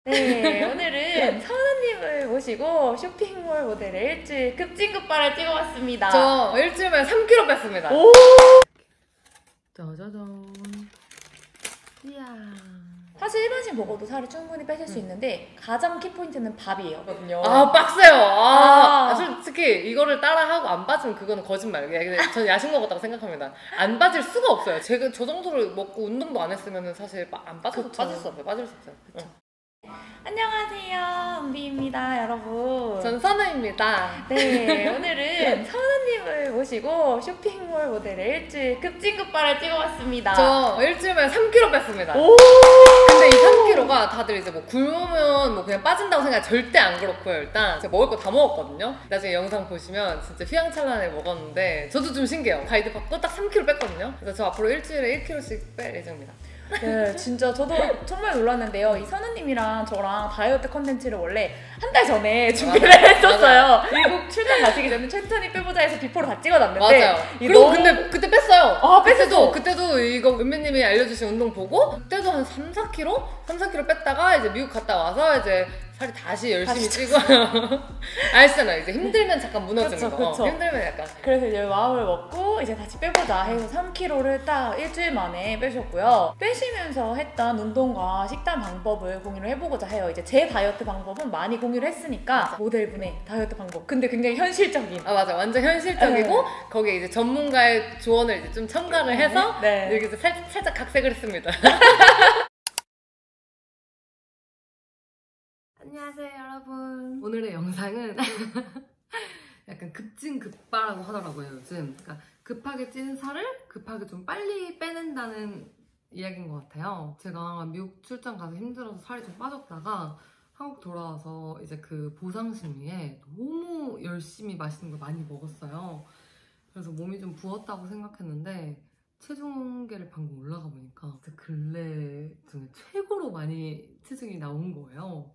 네, 오늘은 선우님을 모시고 쇼핑몰 모델의 일주일 급진급발을 찍어봤습니다. 저 일주일 만에 3kg 뺐습니다. 오! 짜자잔. 이야. 사실 일반식 먹어도 살을 충분히 빼실 수 있는데 가장 키포인트는 밥이에요. 아, 빡세요. 아. 솔직히 이거를 따라하고 안 빠지면 그거는 거짓말이에요. 전 야식 먹었다고 생각합니다. 안 빠질 수가 없어요. 제가 저 정도를 먹고 운동도 안 했으면 사실 안 빠질 수 없어요. 빠질 수 없어요. 안녕하세요, 은비입니다, 여러분. 전 선우입니다. 네, 오늘은 선우님을 모시고 쇼핑몰 모델의 일주일 급진급발을 찍어봤습니다. 저 일주일 만에 3kg 뺐습니다. 오! 근데 이 3kg가 다들 이제 뭐 굶으면 뭐 그냥 빠진다고 생각 절대 안 그렇고요. 일단 제가 먹을 거 다 먹었거든요. 나중에 영상 보시면 진짜 휘황찬란하게 먹었는데 저도 좀 신기해요. 가이드 받고 딱 3kg 뺐거든요. 그래서 저 앞으로 일주일에 1kg씩 뺄 예정입니다. 네, 진짜 저도 정말 놀랐는데요. 이 선우님이랑 저랑 다이어트 컨텐츠를 원래 한 달 전에 준비를 했었어요. 미국 출장 가시기 전에 천천히 빼보자 해서 비포를 다 찍어놨는데. 맞아요. 그리고 너무... 근데 그때 뺐어요. 아, 뺐어도. 그때도 이거 은비님이 알려주신 운동 보고 그때도 한 3-4kg? 3-4kg 뺐다가 이제 미국 갔다 와서 이제 살이 다시 열심히 찌고 아시잖아요. 이제 힘들면 잠깐 무너지는 거. 그쵸. 힘들면 약간. 그래서 이제 마음을 먹고 이제 다시 빼보자 해서 3kg를 딱 일주일 만에 빼셨고요. 빼시면서 했던 운동과 식단 방법을 공유를 해보고자 해요. 이제 제 다이어트 방법은 많이 공유를 했으니까 맞아. 모델분의 다이어트 방법. 근데 굉장히 현실적인. 아, 맞아. 완전 현실적이고 거기에 이제 전문가의 조언을 이제 좀 첨가를 해서 여기서 살짝 각색을 했습니다. 안녕하세요, 여러분. 오늘의 영상은 약간 급진급발하고 하더라고요, 요즘. 그러니까 급하게 찐 살을 급하게 좀 빨리 빼낸다는 이야기인 것 같아요. 제가 미국 출장 가서 힘들어서 살이 좀 빠졌다가 한국 돌아와서 이제 그 보상 심리에 너무 열심히 맛있는 걸 많이 먹었어요. 그래서 몸이 좀 부었다고 생각했는데 체중계를 방금 올라가 보니까 근래 중에 최고로 많이 체중이 나온 거예요.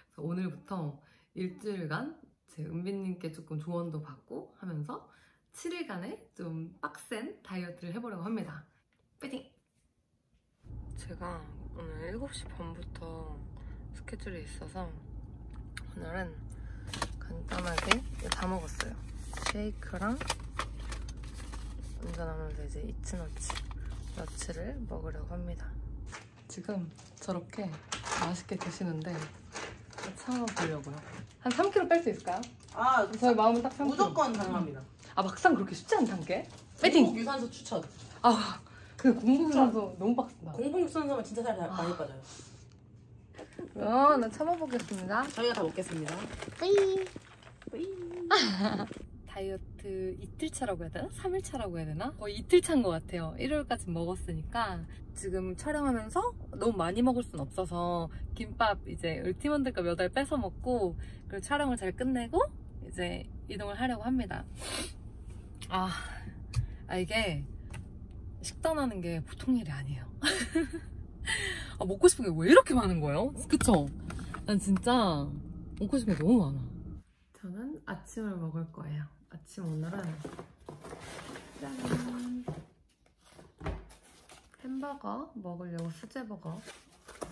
그래서 오늘부터 일주일간 제 은비님께 조금 조언도 받고 하면서 7일간의 좀 빡센 다이어트를 해보려고 합니다. 파이팅! 제가 오늘 7시 반부터 스케줄이 있어서 오늘은 간단하게 다 먹었어요. 쉐이크랑 운전하면서 이제 이츠너츠를 먹으려고 합니다. 지금 저렇게 맛있게 드시는데 참아보려고요. 한 3kg 뺄 수 있을까요? 아, 저희 마음은 딱 3kg. 무조건 가능합니다. 아, 막상 그렇게 쉽지 않단 게? 파이팅! 공복 유산소 추천. 아, 근데 공복 유산소 너무 빡센다. 공복 유산소면 진짜 살이 많이 빠져요. 그럼 나 참아보겠습니다. 저희가 다 먹겠습니다. 뿌이! 다이어트 이틀차라고 해야 되나? 3일차라고 해야 되나? 거의 이틀차인 것 같아요. 일요일까지 먹었으니까 지금 촬영하면서 너무 많이 먹을 순 없어서 김밥 이제 팀원들과 몇 알 뺏어 먹고 그리고 촬영을 잘 끝내고 이제 이동을 하려고 합니다. 이게 식단하는 게 보통 일이 아니에요. 먹고 싶은 게 왜 이렇게 많은 거예요? 그쵸? 난 진짜 먹고 싶은 게 너무 많아. 저는 아침을 먹을 거예요. 아침 오늘은 짠! 햄버거 먹으려고 수제버거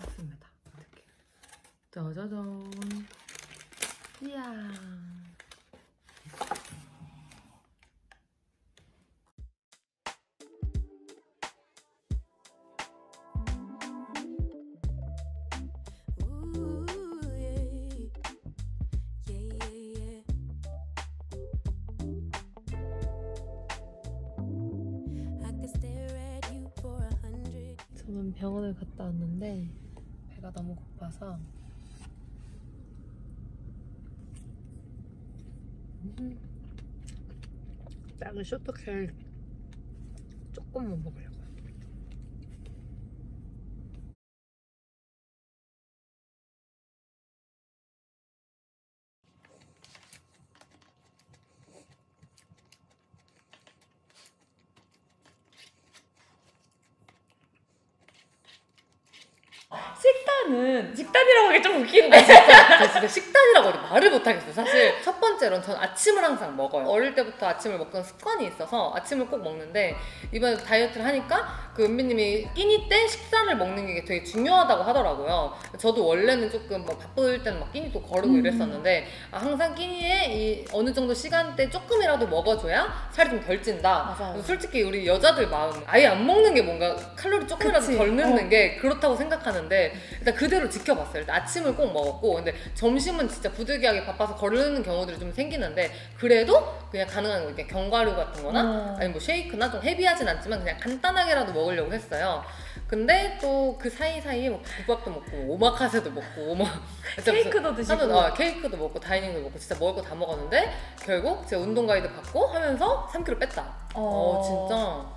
했습니다. 이렇게 짜자잔! 이야! 저는 병원을 갔다 왔는데 배가 너무 고파서 작은 쇼트케이크 조금만 먹으려고요. 식단은 식단이라고 하기 좀 웃긴데. 저 진짜 식단이라고 말을 못하겠어요. 사실 첫 번째로는 전 아침을 항상 먹어요. 어릴 때부터 아침을 먹던 습관이 있어서 아침을 꼭 먹는데 이번에 다이어트를 하니까 그 은비님이 끼니 때 식단을 먹는 게 되게 중요하다고 하더라고요. 저도 원래는 조금 뭐 바쁠 때는 막 끼니도 거르고 이랬었는데 항상 끼니에 이 어느 정도 시간대 조금이라도 먹어줘야 살이 좀 덜 찐다. 맞아요. 솔직히 우리 여자들 마음 아예 안 먹는 게 뭔가 칼로리 조금이라도 그치. 덜 넣는 게 그렇다고 생각하는데 일단 그대로 지켜봤어요. 일단 아침을 꼭 먹었고 근데 점심은 진짜 부득이하게 바빠서 거르는 경우들이 좀 생기는데 그래도 그냥 가능한 거 그냥 견과류 같은 거나 아니면 뭐 쉐이크나 좀 헤비하진 않지만 그냥 간단하게라도 먹으려고 했어요. 근데 또 그 사이사이에 뭐 국밥도 먹고 오마카세도 먹고 뭐 케이크도 드시고. 케이크도 먹고 다이닝도 먹고 진짜 먹을 거 다 먹었는데 결국 제가 운동 가이드 받고 하면서 3kg 뺐다. 진짜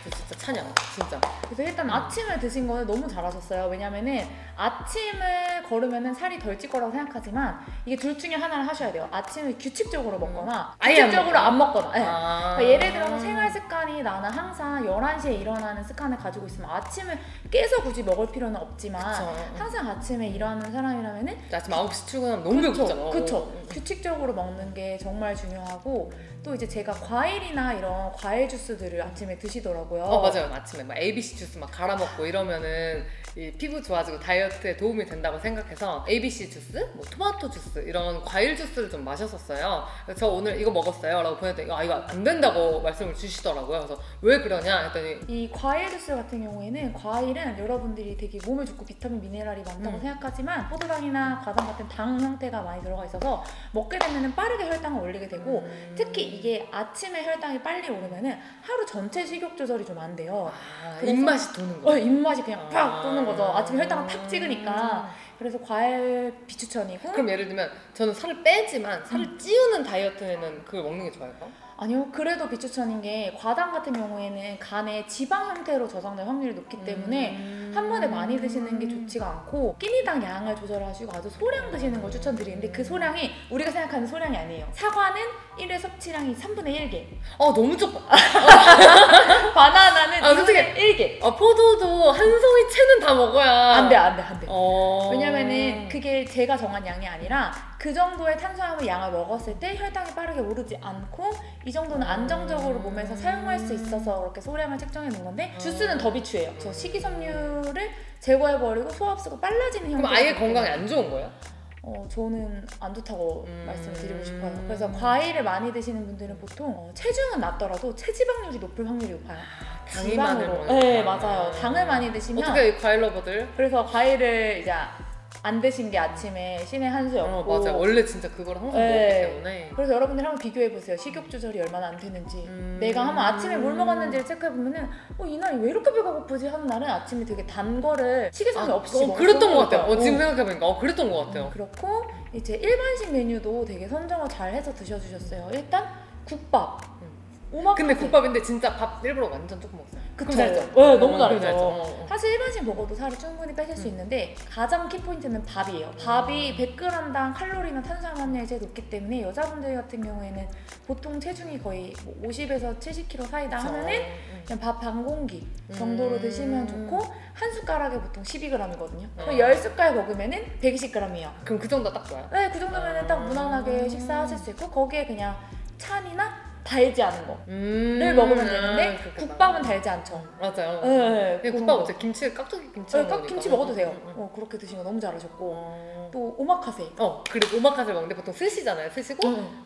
저 진짜 찬양 진짜. 그래서 일단 아침을 드신 거는 너무 잘하셨어요. 왜냐면은 아침을 걸으면은 살이 덜 찔 거라고 생각하지만 이게 둘 중에 하나를 하셔야 돼요. 아침을 규칙적으로 먹거나 아예 안 규칙적으로 안 먹거나. 네. 아. 그러니까 예를 들어서 생활 습관이 나는 항상 11시에 일어나는 습관을 가지고 있으면 아침을 깨서 굳이 먹을 필요는 없지만 그쵸. 항상 아침에 일어나는 사람이라면은 아침 9시 출근하면 너무 배고프잖아. 그쵸. 규칙적으로 먹는 게 정말 중요하고 또 이제 제가 과일이나 이런 과일 주스들을 아침에 드시더라고요. 맞아요. 아침에 막 ABC 주스 막 갈아 먹고 이러면은 이 피부 좋아지고 다이어트에 도움이 된다고 생각해서 ABC 주스, 뭐 토마토 주스 이런 과일 주스를 좀 마셨었어요. 그래서 저 오늘 이거 먹었어요 라고 보냈더니 이거 안 된다고 말씀을 주시더라고요. 그래서 왜 그러냐 했더니 이 과일 주스 같은 경우에는 과일은 여러분들이 되게 몸에 좋고 비타민 미네랄이 많다고 생각하지만 포도당이나 과당 같은 당 형태가 많이 들어가 있어서 먹게 되면 빠르게 혈당을 올리게 되고 특히 이게 아침에 혈당이 빨리 오르면은 하루 전체 식욕 조절이 좀 안 돼요. 입맛이 도는 거예요. 입맛이 그냥 팍 도는 거죠. 아침에 혈당을 팍 찍으니까. 그래서 과일 비추천이고. 그럼 예를 들면 저는 살을 빼지만 살을 찌우는 다이어트에는 그걸 먹는 게 좋아할까? 아니요. 그래도 비추천인 게 과당 같은 경우에는 간에 지방 형태로 저장될 확률이 높기 때문에 한 번에 많이 드시는 게 좋지가 않고 끼니당 양을 조절하시고 아주 소량 드시는 걸 추천드리는데 그 소량이 우리가 생각하는 소량이 아니에요. 사과는 1회 섭취량이 3분의 1개. 너무 적다. 바나나는 2분의 솔직히 1개. 포도도 한 송이 채는 다 먹어야 안 돼. 왜냐면은 왜냐면은 그게 제가 정한 양이 아니라 그 정도의 탄수화물 양을 먹었을 때 혈당이 빠르게 오르지 않고 이 정도는 안정적으로 몸에서 사용할 수 있어서 그렇게 소량을 책정해 놓은 건데 주스는 더 비추해요. 저 식이섬유를 제거해버리고 소화흡수가 빨라지는 형태. 그럼 아예 건강에 안 좋은 거예요? 저는 안 좋다고 말씀드리고 싶어요. 그래서 과일을 많이 드시는 분들은 보통 체중은 낮더라도 체지방률이 높을 확률이 높아요. 당이 많은 지방으로. 거니까. 네, 맞아요. 당을 많이 드시면 어떻게 과일 러버들? 그래서 과일을 이제 안 드신 게 아침에 신의 한 수였고. 맞아요. 원래 진짜 그걸 항상 네. 먹기 때문에. 그래서 여러분들 한번 비교해보세요. 식욕 조절이 얼마나 안 되는지. 내가 한번 아침에 뭘 먹었는지를 체크해보면은 이 날이 왜 이렇게 배가 고프지 하는 날은 아침에 되게 단 거를 식이섬유 없이 먹었어요. 그랬던 것 같아요. 지금 생각해보니까 그랬던 것 같아요. 그렇고 이제 일반식 메뉴도 되게 선정을 잘 해서 드셔주셨어요. 일단 국밥. 근데 국밥인데 진짜 밥 일부러 완전 조금 먹었어요. 그쵸? 살죠? 네, 너무 그럼 잘했죠. 사실 일반식 먹어도 살을 충분히 빼실 수 있는데 가장 키포인트는 밥이에요. 밥이 100g당 칼로리나 탄수화물 함량이 제일 높기 때문에 여자분들 같은 경우에는 보통 체중이 거의 50에서 70kg 사이다 하면은 그냥 밥 반 공기 정도로 드시면 좋고 한 숟가락에 보통 12g이거든요. 그럼 10숟갈 먹으면은 120g이에요. 그럼 그 정도 딱 좋아요? 네, 그 정도면은 딱 무난하게 식사하실 수 있고 거기에 그냥 찬이나 달지 않은 거를 먹으면 되는데 국밥은 달지 않죠. 맞아요. 네, 국밥 어째 김치 깍두기 김치 김치 먹어도 돼요. 그렇게 드신 거 너무 잘하셨고 또 오마카세. 그리고 오마카세를 먹는데 보통 스시잖아요. 스시고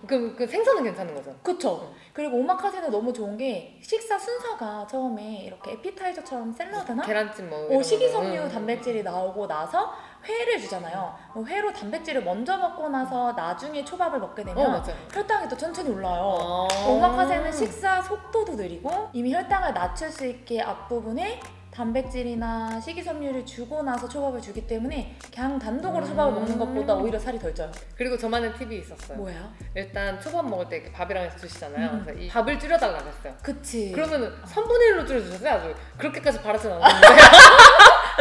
그 생선은 괜찮은 거죠. 그쵸. 그리고 오마카세는 너무 좋은 게 식사 순서가 처음에 이렇게 에피타이저처럼 샐러드나 계란찜 뭐 식이섬유 단백질이 나오고 나서 회를 주잖아요. 회로 단백질을 먼저 먹고 나서 나중에 초밥을 먹게 되면 혈당이 또 천천히 올라요. 오마카세는 식사 속도도 느리고 이미 혈당을 낮출 수 있게 앞부분에 단백질이나 식이섬유를 주고 나서 초밥을 주기 때문에 그냥 단독으로 초밥을 먹는 것보다 오히려 살이 덜 쪄요. 그리고 저만의 팁이 있었어요. 뭐예요? 일단 초밥 먹을 때 이렇게 밥이랑 해서 주시잖아요. 그래서 이 밥을 줄여달라고 했어요. 그치. 그러면은 3분의 1로 줄여주셨어요. 아주 그렇게까지 바라진 않았는데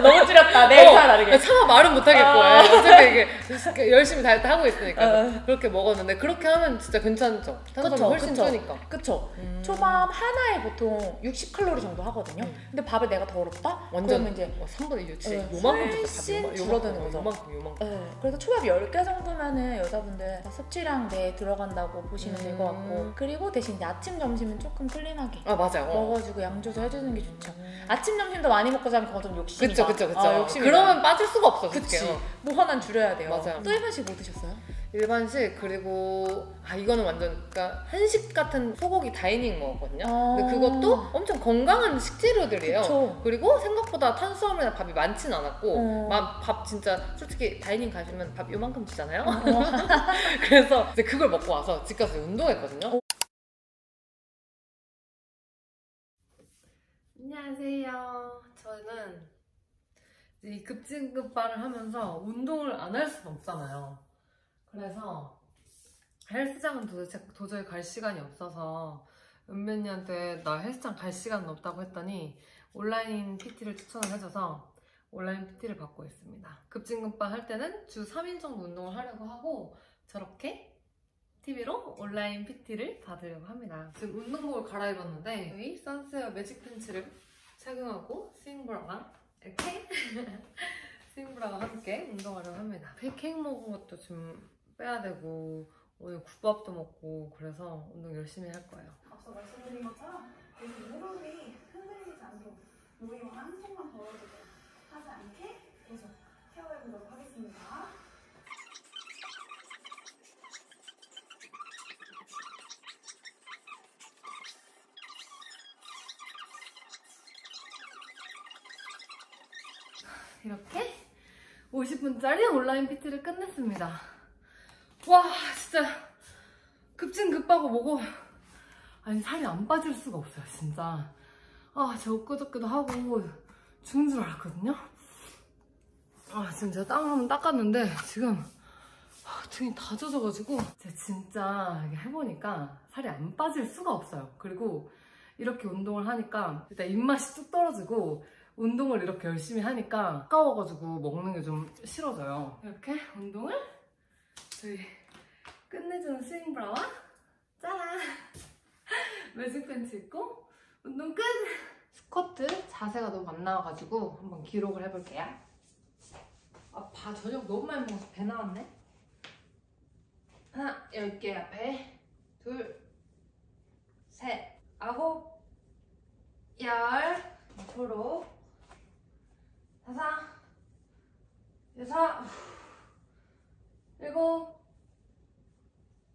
너무 줄였다. 네, 잘 알게. 차마 말은 못하겠고 어차피 이게 열심히 다이어트 하고 있으니까 그렇게 먹었는데 그렇게 하면 진짜 괜찮죠? 탄수화물 훨씬 쪄니까. 그쵸. 초밥 하나에 보통 60칼로리 정도 하거든요. 근데 밥을 내가 덜었다? 완전 그러면 이제 3분의 6, 네, 요만큼 훨씬 줬어. 줄어드는 거죠. 요만큼. 네, 그래서 초밥 10개 정도면은 여자분들 섭취량 내에 들어간다고 보시면 될 것 같고, 그리고 대신 이제 아침 점심은 조금 클린하게 맞아요. 먹어주고 양 조절해주는 게 좋죠. 아침 점심도 많이 먹고 자면 그건 좀 욕심이다. 그쵸. 욕심이다. 그러면 빠질 수가 없어. 그치. 솔직히. 뭐 하나는 줄여야 돼요. 맞아요. 또 일반식 뭐 드셨어요? 일반식 그리고 이거는 완전 그러니까 한식 같은 소고기 다이닝 먹었거든요. 근데 그것도 엄청 건강한 식재료들이에요. 그쵸. 그리고 생각보다 탄수화물이나 밥이 많진 않았고 밥 진짜 솔직히 다이닝 가시면 밥 요만큼 주잖아요. 그래서 이제 그걸 먹고 와서 집 가서 운동했거든요. 안녕하세요. 저는 이 급진급발을 하면서 운동을 안 할 수는 없잖아요. 그래서 헬스장은 도저히 갈 시간이 없어서 은변이한테 나 헬스장 갈 시간 없다고 했더니 온라인 PT를 추천을 해줘서 온라인 PT를 받고 있습니다. 급진급발 할 때는 주 3일 정도 운동을 하려고 하고 저렇게 TV로 온라인 PT를 받으려고 합니다. 지금 운동복을 갈아입었는데 여기 산세어 매직 팬츠를 착용하고 스윙브라랑 이렇게 스윙브라와 함께 운동하려고 합니다. 케이크 먹은 것도 좀 빼야 되고 오늘 국밥도 먹고 그래서 운동 열심히 할 거예요. 앞서 말씀드린 것처럼 여기 무릎이 흔들리지 않도록 모이와 한쪽만 벌어지게 하지 않게 계속 케어해 보도록 하겠습니다. 이렇게 50분짜리 온라인 PT를 끝냈습니다. 와 진짜 급진급하고 뭐고 아니 살이 안 빠질 수가 없어요 진짜. 제가 엊그저께도 하고 죽는 줄 알았거든요. 지금 제가 땀 한번 닦았는데 지금 등이 다 젖어가지고 제가 진짜 이렇게 해보니까 살이 안 빠질 수가 없어요. 그리고 이렇게 운동을 하니까 일단 입맛이 뚝 떨어지고 운동을 이렇게 열심히 하니까 아까워가지고 먹는 게 좀 싫어져요. 이렇게 운동을 저희 끝내주는 스윙브라와 짜란 매직 팬츠 입고 운동 끝! 스쿼트 자세가 너무 안 나와가지고 한번 기록을 해볼게요. 저녁 너무 많이 먹어서 배 나왔네. 하나 10개 앞에 둘 셋 9 10 앞으로 5 6 7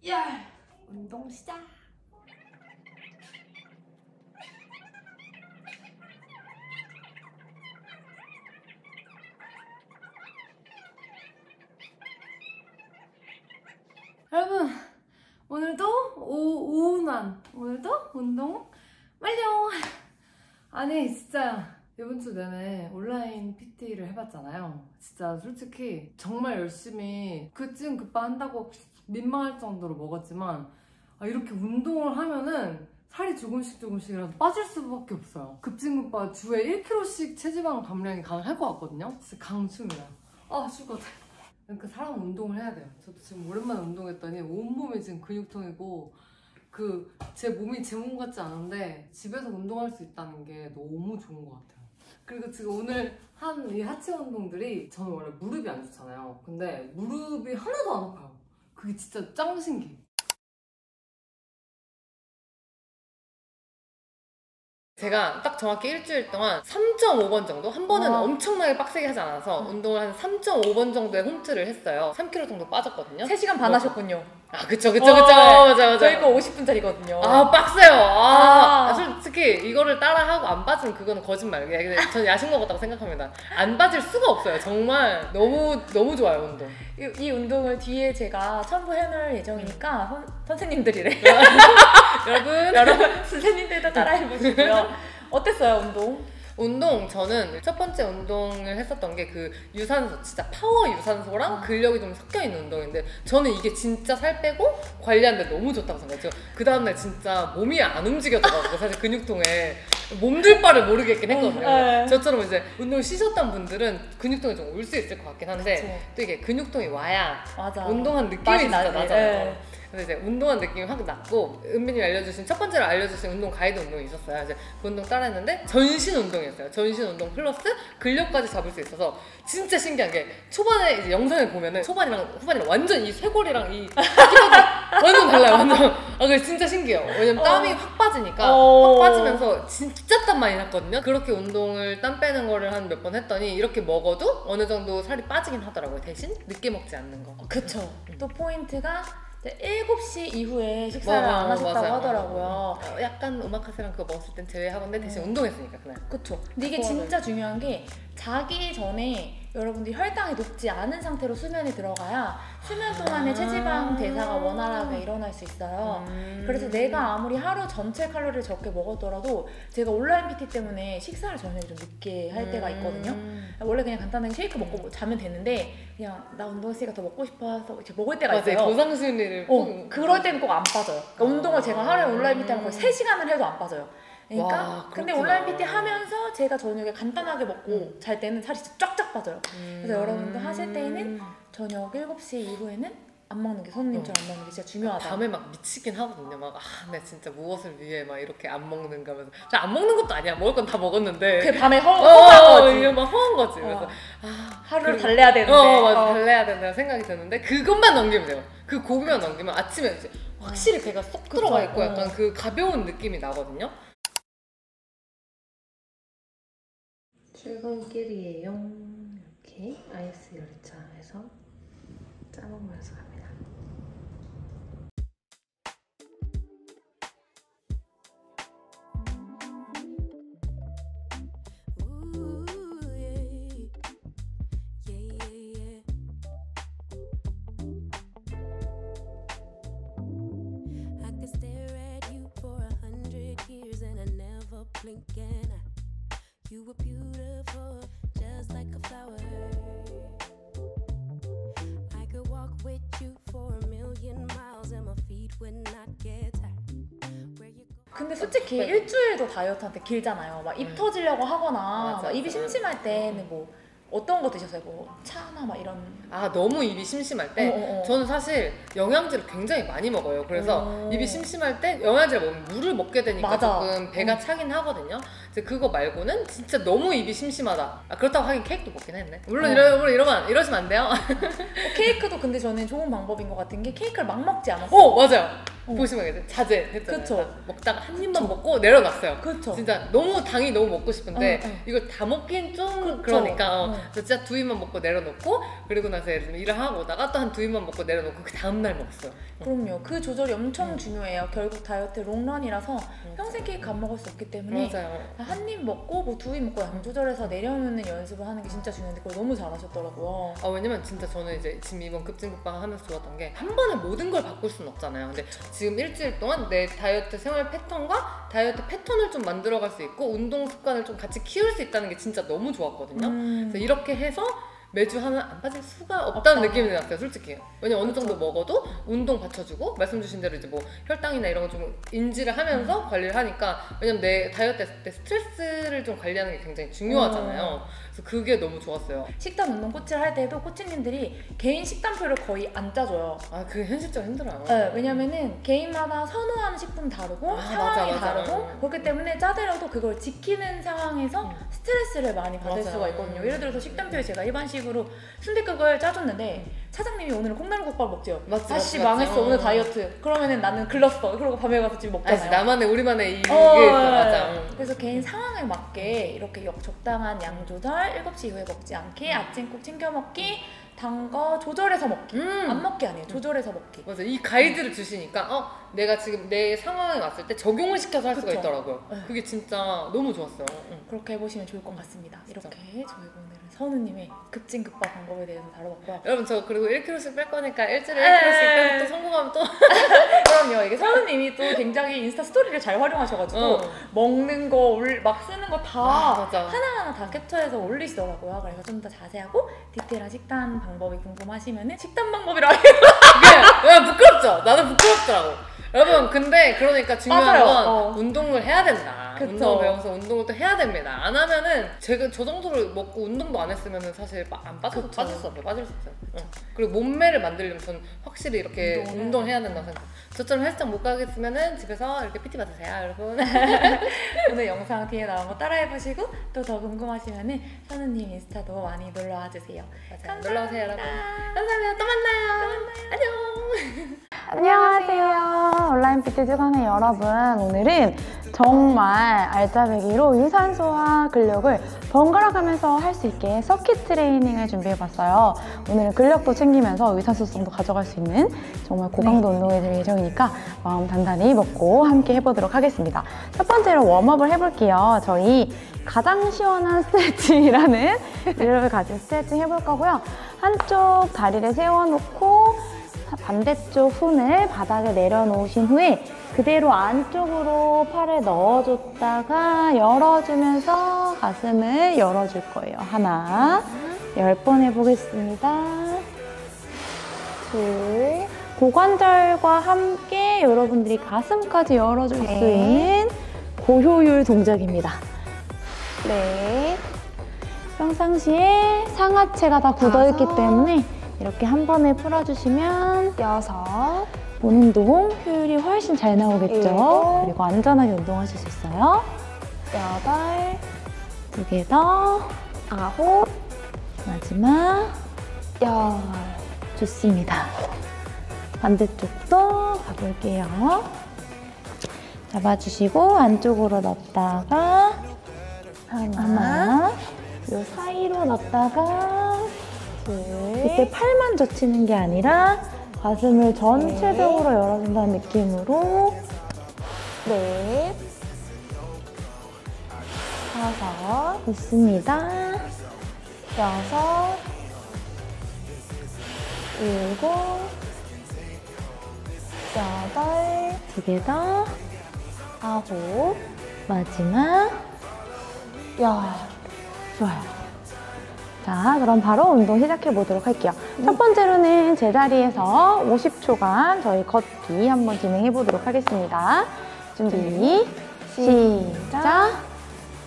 8 운동 시작! 여러분 오늘도 오늘도 운동 완료! 아니 진짜 이번 주 내내 온라인 PT를 해봤잖아요. 진짜 솔직히 정말 열심히 급진급바 한다고 민망할 정도로 먹었지만 이렇게 운동을 하면은 살이 조금씩이라도 빠질 수밖에 없어요. 급진급바 주에 1kg씩 체지방 감량이 가능할 것 같거든요. 진짜 강추입니다. 죽을 것 같아. 그러니까 사람 운동을 해야 돼요. 저도 지금 오랜만에 운동했더니 온몸이 지금 근육통이고 제 몸이 제 몸 같지 않은데 집에서 운동할 수 있다는 게 너무 좋은 것 같아요. 그리고 지금 오늘 한 이 하체 운동들이 저는 원래 무릎이 안 좋잖아요. 근데 무릎이 하나도 안 아파요. 그게 진짜 짱 신기해. 제가 딱 정확히 일주일 동안 3.5번 정도? 한 번은 엄청나게 빡세게 하지 않아서 운동을 한 3.5번 정도의 홈트를 했어요. 3kg 정도 빠졌거든요. 3시간 반 하셨군요. 그쵸. 맞아. 저희 거 50분짜리거든요. 빡세요. 솔직히 이거를 따라하고 안 빠지면 그거는 거짓말이에요. 저는 야식 먹었다고 생각합니다. 안 빠질 수가 없어요. 정말 너무 좋아요, 운동. 이 운동을 뒤에 제가 첨부해놓을 예정이니까 선생님들이래. 여러분 선생님들도 따라해보시고요. 어땠어요, 운동? 운동 저는 첫 번째 운동을 했었던 게 그 유산소 진짜 파워 유산소랑 근력이 좀 섞여 있는 운동인데 저는 이게 진짜 살 빼고 관리하는데 너무 좋다고 생각해요. 그 다음날 진짜 몸이 안 움직여져가지고 사실 근육통에 몸둘 바를 모르겠긴 했거든요. 저처럼 이제 운동을 쉬셨던 분들은 근육통이 좀 올 수 있을 것 같긴 한데 그쵸. 또 이게 근육통이 와야 맞아. 운동한 느낌이 맛이 진짜 나지. 나잖아요. 그래서 이제 운동한 느낌이 확 났고 은빈님이 알려주신 첫 번째로 알려주신 운동 가이드 운동이 있었어요. 이제 그 운동 따라했는데 전신 운동이었어요. 전신 운동 플러스 근력까지 잡을 수 있어서 진짜 신기한 게 초반에 이제 영상을 보면은 초반이랑 후반이랑 완전 이 쇄골이랑 이 완전 달라요. 완전. 아 그게 진짜 신기해요. 왜냐면 땀이 확 빠지니까 확 빠지면서 진짜 땀 많이 났거든요. 그렇게 운동을 땀 빼는 거를 한 몇 번 했더니 이렇게 먹어도 어느 정도 살이 빠지긴 하더라고요. 대신 늦게 먹지 않는 거. 그쵸. 또 포인트가 이제 7시 이후에 식사를 안 하셨다고 맞아요. 하더라고요. 약간 오마카세랑 그거 먹었을 땐 제외하건데 대신 운동했으니까 그날. 그쵸. 근데 이게 소화를. 진짜 중요한 게 자기 전에 여러분들이 혈당이 높지 않은 상태로 수면에 들어가야 수면 동안에 체지방 대사가 원활하게 일어날 수 있어요. 그래서 내가 아무리 하루 전체 칼로리를 적게 먹었더라도 제가 온라인 PT 때문에 식사를 저녁에 좀 늦게 할 때가 있거든요. 원래 그냥 간단하게 쉐이크 먹고 뭐 자면 되는데 그냥 나 운동했으니까 더 먹고 싶어서 이렇게 먹을 때가 맞아요. 있어요. 보상심리를 그럴 때는 꼭 안 빠져요. 그러니까 운동을 제가 하루에 온라인 PT 하면 거의 3시간을 해도 안 빠져요. 그러니까 와, 근데 그렇구나. 온라인 PT 하면서 제가 저녁에 간단하게 먹고 잘 때는 살이 진짜 쫙쫙 빠져요. 그래서 여러분들 하실 때는 저녁 7시 이후에는 안 먹는 게 선생님처럼 안 먹는 게 진짜 중요하다. 밤에 막 미치긴 하거든요. 막 내 진짜 무엇을 위해 막 이렇게 안 먹는가 하면서 안 먹는 것도 아니야. 먹을 건 다 먹었는데 그 밤에 허한 거지. 이게 막 허한 거지. 그래서 하루를 그리고- 달래야 되는데. 맞아. 달래야 된다는 생각이 드는데 그것만 넘기면 돼요. 그 고비만 넘기면 아침에 이제 확실히 배가 쏙 그쵸. 들어가 있고 약간 그 가벼운 느낌이 나거든요. 출근길이에요. 이렇게 아이스 열차에서 짜먹으면서 갑니다. Ooh, yeah. Yeah, yeah, yeah. I could stare at you for 100 years and I never blink an eye. You were beautiful, just like a flower. I could walk with you for 1,000,000 miles and my feet would not get tired. Where you go? 근데 솔직히 일주일도 다이어트한테 길잖아요. 막 입 터지려고 하거나 맞아, 막 입이 맞아. 심심할 때는 뭐 어떤 거 드셨어요? 뭐 차나 막 이런. 너무 입이 심심할 때 저는 사실 영양제를 굉장히 많이 먹어요. 그래서 입이 심심할 때 영양제를 먹으면 물을 먹게 되니까 맞아. 조금 배가 차긴 하거든요. 이제 그거 말고는 진짜 너무 입이 심심하다. 그렇다고 하긴 케이크도 먹긴 했네. 물론 이러시면 안 돼요. 케이크도 근데 저는 좋은 방법인 것 같은 게 케이크를 막 먹지 않았어요. 맞아요. 보시면 이제 자제했잖아요. 그쵸. 먹다가 한 입만 먹고 내려놨어요. 그쵸. 진짜 너무 당이 너무 먹고 싶은데 이걸 다 먹기엔 좀 그쵸. 그러니까 그래서 진짜 2입만 먹고 내려놓고 그리고 나서 예를 들면 일을 하고 오다가 또 한 2입만 먹고 내려놓고 그 다음날 먹었어요. 그럼요. 그 조절이 엄청 중요해요. 결국 다이어트 롱런이라서 평생 케이크 안 먹을 수 없기 때문에 맞아요. 한 입 먹고 뭐 2입 먹고 양 조절해서 내려놓는 연습을 하는 게 진짜 중요한데 그걸 너무 잘하셨더라고요. 왜냐면 진짜 저는 이제 지금 이번 급진급방 하면서 좋았던 게 한 번에 모든 걸 바꿀 수는 없잖아요. 근데 지금 일주일 동안 내 다이어트 생활 패턴과 다이어트 패턴을 좀 만들어갈 수 있고 운동 습관을 좀 같이 키울 수 있다는 게 진짜 너무 좋았거든요. 그래서 이렇게 해서 매주 하면 안 빠질 수가 없다는 느낌이 났어요, 솔직히. 왜냐면 어느 정도 먹어도 운동 받쳐주고 말씀 주신 대로 이제 뭐 혈당이나 이런 거 좀 인지를 하면서 관리를 하니까 왜냐면 내 다이어트 했을 때 스트레스를 좀 관리하는 게 굉장히 중요하잖아요. 그래서 그게 너무 좋았어요. 식단 운동 코치를 할 때도 코치님들이 개인 식단표를 거의 안 짜줘요. 그게 현실적으로 힘들어요. 네, 왜냐면은 개인마다 선호하는 식품 다르고 상황이 맞아. 다르고 그렇기 때문에 짜더라도 그걸 지키는 상황에서 스트레스를 많이 받을 맞아. 수가 있거든요. 예를 들어서 식단표에 제가 일반식으로 순댓국을 짜줬는데 차장님이 오늘은 콩나물국밥 먹죠. 맞지, 아씨 맞지. 망했어 오늘 다이어트. 그러면은 나는 글렀어. 그러고 밤에 가서 집에 먹잖아요. 나만의 우리만의 이게 있어. 맞아. 그래서 개인 상황에 맞게 이렇게 적당한 양 조절, 7시 이후에 먹지 않기, 아침 꼭 챙겨 먹기, 단 거 조절해서 먹기. 안 먹기 아니에요. 조절해서 먹기. 맞아. 이 가이드를 주시니까 내가 지금 내 상황에 왔을 때 적용을 시켜서 할 수가 그쵸. 있더라고요. 그게 진짜 너무 좋았어요. 그렇게 해보시면 좋을 것 같습니다. 이렇게 저희가 오늘은 선우님의 급진급파 방법에 대해서 다뤄봤고요. 여러분 저 그리고 1kg씩 뺄 거니까 일주일에 1kg씩 빼서 또 성공하면 또 그럼요. 이게 선우님이 또 굉장히 인스타 스토리를 잘 활용하셔가지고 먹는 거 막 쓰는 거 다 맞아. 하나하나 다 캡처해서 올리시더라고요. 그래서 좀 더 자세하고 디테일한 식단 방법이 궁금하시면은 식단 방법이라 왜 부끄럽죠? 나도 부끄럽더라고. 여러분 근데 그러니까 중요한 맞아요. 건 운동을 해야 된다. 그쵸. 운동을 배워서 운동을 또 해야 됩니다. 안 하면은 제가 저 정도로 먹고 운동도 안 했으면은 사실 안 빠질 수 없어요. 빠질 수 없어요. 그리고 몸매를 만들려면 저는 확실히 이렇게 운동을 해야 된다고 생각해요. 저처럼 헬스장 못 가겠으면은 집에서 이렇게 PT 받으세요, 여러분. 오늘 영상 뒤에 나온 거 따라해보시고 또 더 궁금하시면은 선우님 인스타도 많이 놀러와 주세요. 맞아요. 놀러 오세요, 여러분. 감사합니다. 또 만나요. 안녕. 안녕하세요. 온라인 PT 주간의 여러분. 오늘은 정말 알짜배기로 유산소와 근력을 번갈아 가면서 할 수 있게 서킷 트레이닝을 준비해봤어요. 오늘은 근력도 챙기면서 유산소성도 가져갈 수 있는 정말 고강도 운동이 될 예정이니까 마음 단단히 먹고 함께 해보도록 하겠습니다. 첫 번째로 웜업을 해볼게요. 저희 가장 시원한 스트레칭이라는 이름을 가진 스트레칭 해볼 거고요. 한쪽 다리를 세워놓고 반대쪽 손을 바닥에 내려놓으신 후에 그대로 안쪽으로 팔을 넣어줬다가 열어주면서 가슴을 열어줄 거예요. 하나, 10번 해보겠습니다. 둘, 고관절과 함께 여러분들이 가슴까지 열어줄 수 있는 고효율 동작입니다. 넷, 평상시에 상하체가 다 굳어있기 때문에 이렇게 한 번에 풀어주시면 6, 본 운동 효율이 훨씬 잘 나오겠죠? 7, 그리고 안전하게 운동하실 수 있어요. 8, 2개 더, 9, 마지막 10. 좋습니다. 반대쪽도 가볼게요. 잡아주시고 안쪽으로 넣었다가 하나, 요 사이로 넣었다가 이때 팔만 젖히는 게 아니라 가슴을 전체적으로 열어준다는 느낌으로 4, 5, 좋습니다. 6, 7, 8, 2개 더, 9, 마지막 10. 좋아요. 자, 그럼 바로 운동 시작해 보도록 할게요. 첫 번째로는 제자리에서 50초간 저희 걷기 한번 진행해 보도록 하겠습니다. 준비, 시작!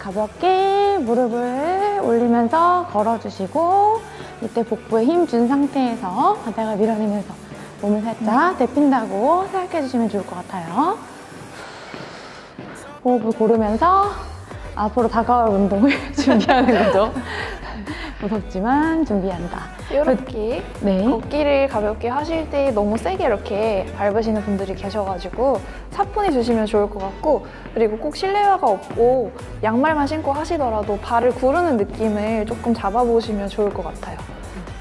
가볍게 무릎을 올리면서 걸어주시고 이때 복부에 힘 준 상태에서 바닥을 밀어내면서 몸을 살짝 데핀다고 생각해 주시면 좋을 것 같아요. 호흡을 고르면서 앞으로 다가올 운동을 준비하는 거죠. 무섭지만 준비한다. 이렇게 네. 걷기를 가볍게 하실 때 너무 세게 이렇게 밟으시는 분들이 계셔가지고 사포니 주시면 좋을 것 같고, 그리고 꼭 실내화가 없고 양말만 신고 하시더라도 발을 구르는 느낌을 조금 잡아보시면 좋을 것 같아요.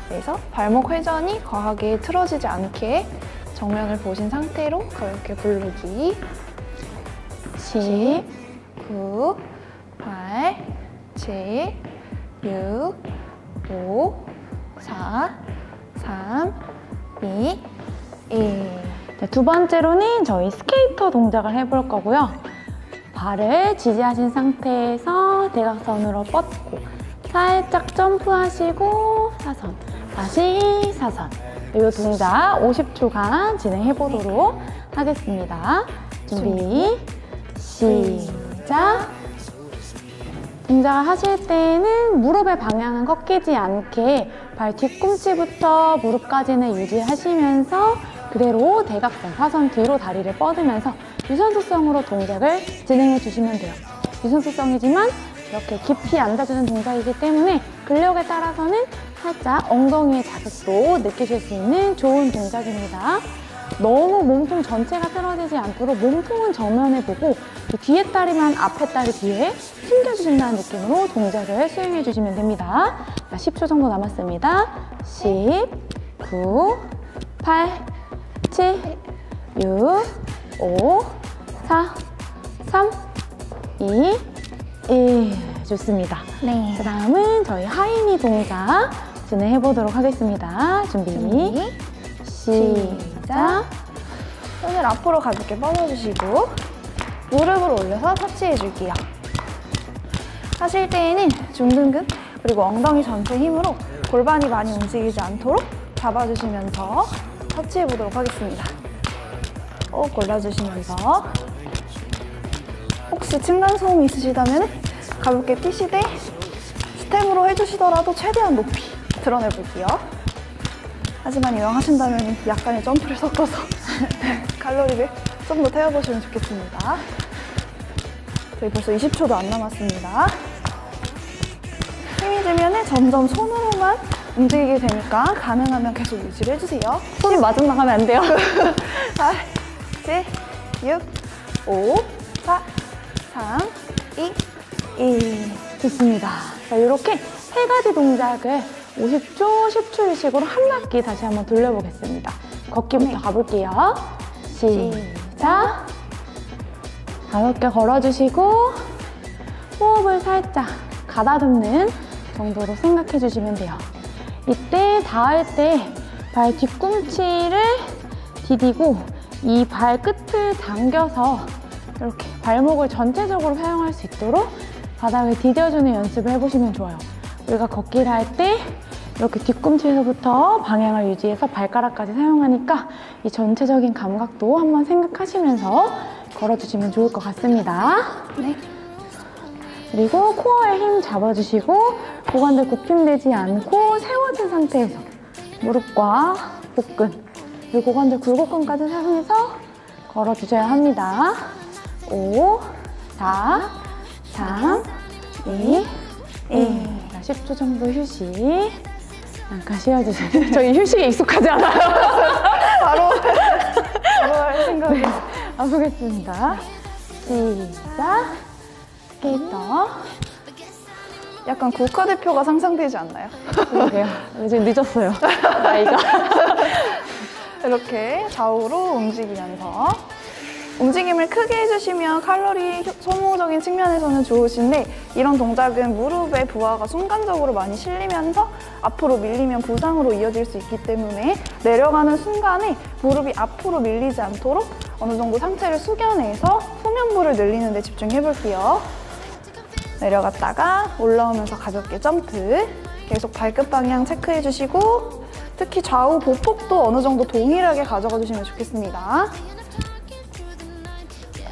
그래서 발목 회전이 과하게 틀어지지 않게 정면을 보신 상태로 가볍게 굴르기. 10, 9, 8, 7, 6, 5, 4, 3, 2, 1. 자, 두 번째로는 저희 스케이터 동작을 해볼 거고요. 발을 지지하신 상태에서 대각선으로 뻗고 살짝 점프하시고 사선, 다시 사선. 이 동작 50초간 진행해 보도록 하겠습니다. 준비, 시작! 동작을 하실 때는 무릎의 방향은 꺾이지 않게 발 뒤꿈치부터 무릎까지는 유지하시면서 그대로 대각선, 사선 뒤로 다리를 뻗으면서 유산소성으로 동작을 진행해 주시면 돼요. 유산소성이지만 이렇게 깊이 앉아주는 동작이기 때문에 근력에 따라서는 살짝 엉덩이의 자극도 느끼실 수 있는 좋은 동작입니다. 너무 몸통 전체가 틀어지지 않도록 몸통은 정면에 보고 뒤에 다리만 앞에 다리 뒤에 숨겨주신다는 느낌으로 동작을 수행해 주시면 됩니다. 자, 10초 정도 남았습니다. 10, 9, 8, 7, 6, 5, 4, 3, 2, 1. 좋습니다. 네. 그 다음은 저희 하이니 동작 진행해 보도록 하겠습니다. 준비. 시작. 손을 앞으로 가볍게 뻗어주시고 무릎을 올려서 터치해 줄게요. 하실 때에는 중둔근 그리고 엉덩이 전체 힘으로 골반이 많이 움직이지 않도록 잡아주시면서 터치해 보도록 하겠습니다. 꼭 골라주시면서 혹시 층간소음이 있으시다면 가볍게 피시되 스텝으로 해주시더라도 최대한 높이 드러내볼게요. 하지만 이왕하신다면 약간의 점프를 섞어서 칼로리를 좀 더 태워보시면 좋겠습니다. 저희 벌써 20초도 안 남았습니다. 힘이 들면 점점 손으로만 움직이게 되니까 가능하면 계속 유지를 해주세요. 손 마중 나가면 안 돼요. 8, 7, 6, 5, 4, 3, 2, 1. 좋습니다. 자, 이렇게 세 가지 동작을 50초, 10초씩으로 한 바퀴 다시 한번 돌려보겠습니다. 걷기부터 가볼게요. 시작. 가볍게 걸어주시고 호흡을 살짝 가다듬는 정도로 생각해 주시면 돼요. 이때 닿을 때 발 뒤꿈치를 디디고 이 발끝을 당겨서 이렇게 발목을 전체적으로 사용할 수 있도록 바닥을 디뎌주는 연습을 해보시면 좋아요. 우리가 걷기를 할 때 이렇게 뒤꿈치에서부터 방향을 유지해서 발가락까지 사용하니까 이 전체적인 감각도 한번 생각하시면서 걸어주시면 좋을 것 같습니다. 네. 그리고 코어에 힘 잡아주시고 고관들 굽힘되지 않고 세워진 상태에서 무릎과 복근 그리고 고관들 굴곡근까지 사용해서 걸어주셔야 합니다. 5, 4, 3, 2, 1. 10초 정도 휴식. 잠깐 쉬어주세요. 저희 휴식에 익숙하지 않아요. 바로 할 생각이. 해보겠습니다. 시작. 스케이터. 약간 국가대표가 상상되지 않나요? 그러게요. 요즘 늦었어요. 나이가. 이렇게 좌우로 움직이면서 움직임을 크게 해주시면 칼로리 소모적인 측면에서는 좋으신데 이런 동작은 무릎의 부하가 순간적으로 많이 실리면서 앞으로 밀리면 부상으로 이어질 수 있기 때문에 내려가는 순간에 무릎이 앞으로 밀리지 않도록 어느 정도 상체를 숙여내서 후면부를 늘리는 데 집중해 볼게요. 내려갔다가 올라오면서 가볍게 점프 계속 발끝 방향 체크해 주시고 특히 좌우 보폭도 어느 정도 동일하게 가져가 주시면 좋겠습니다.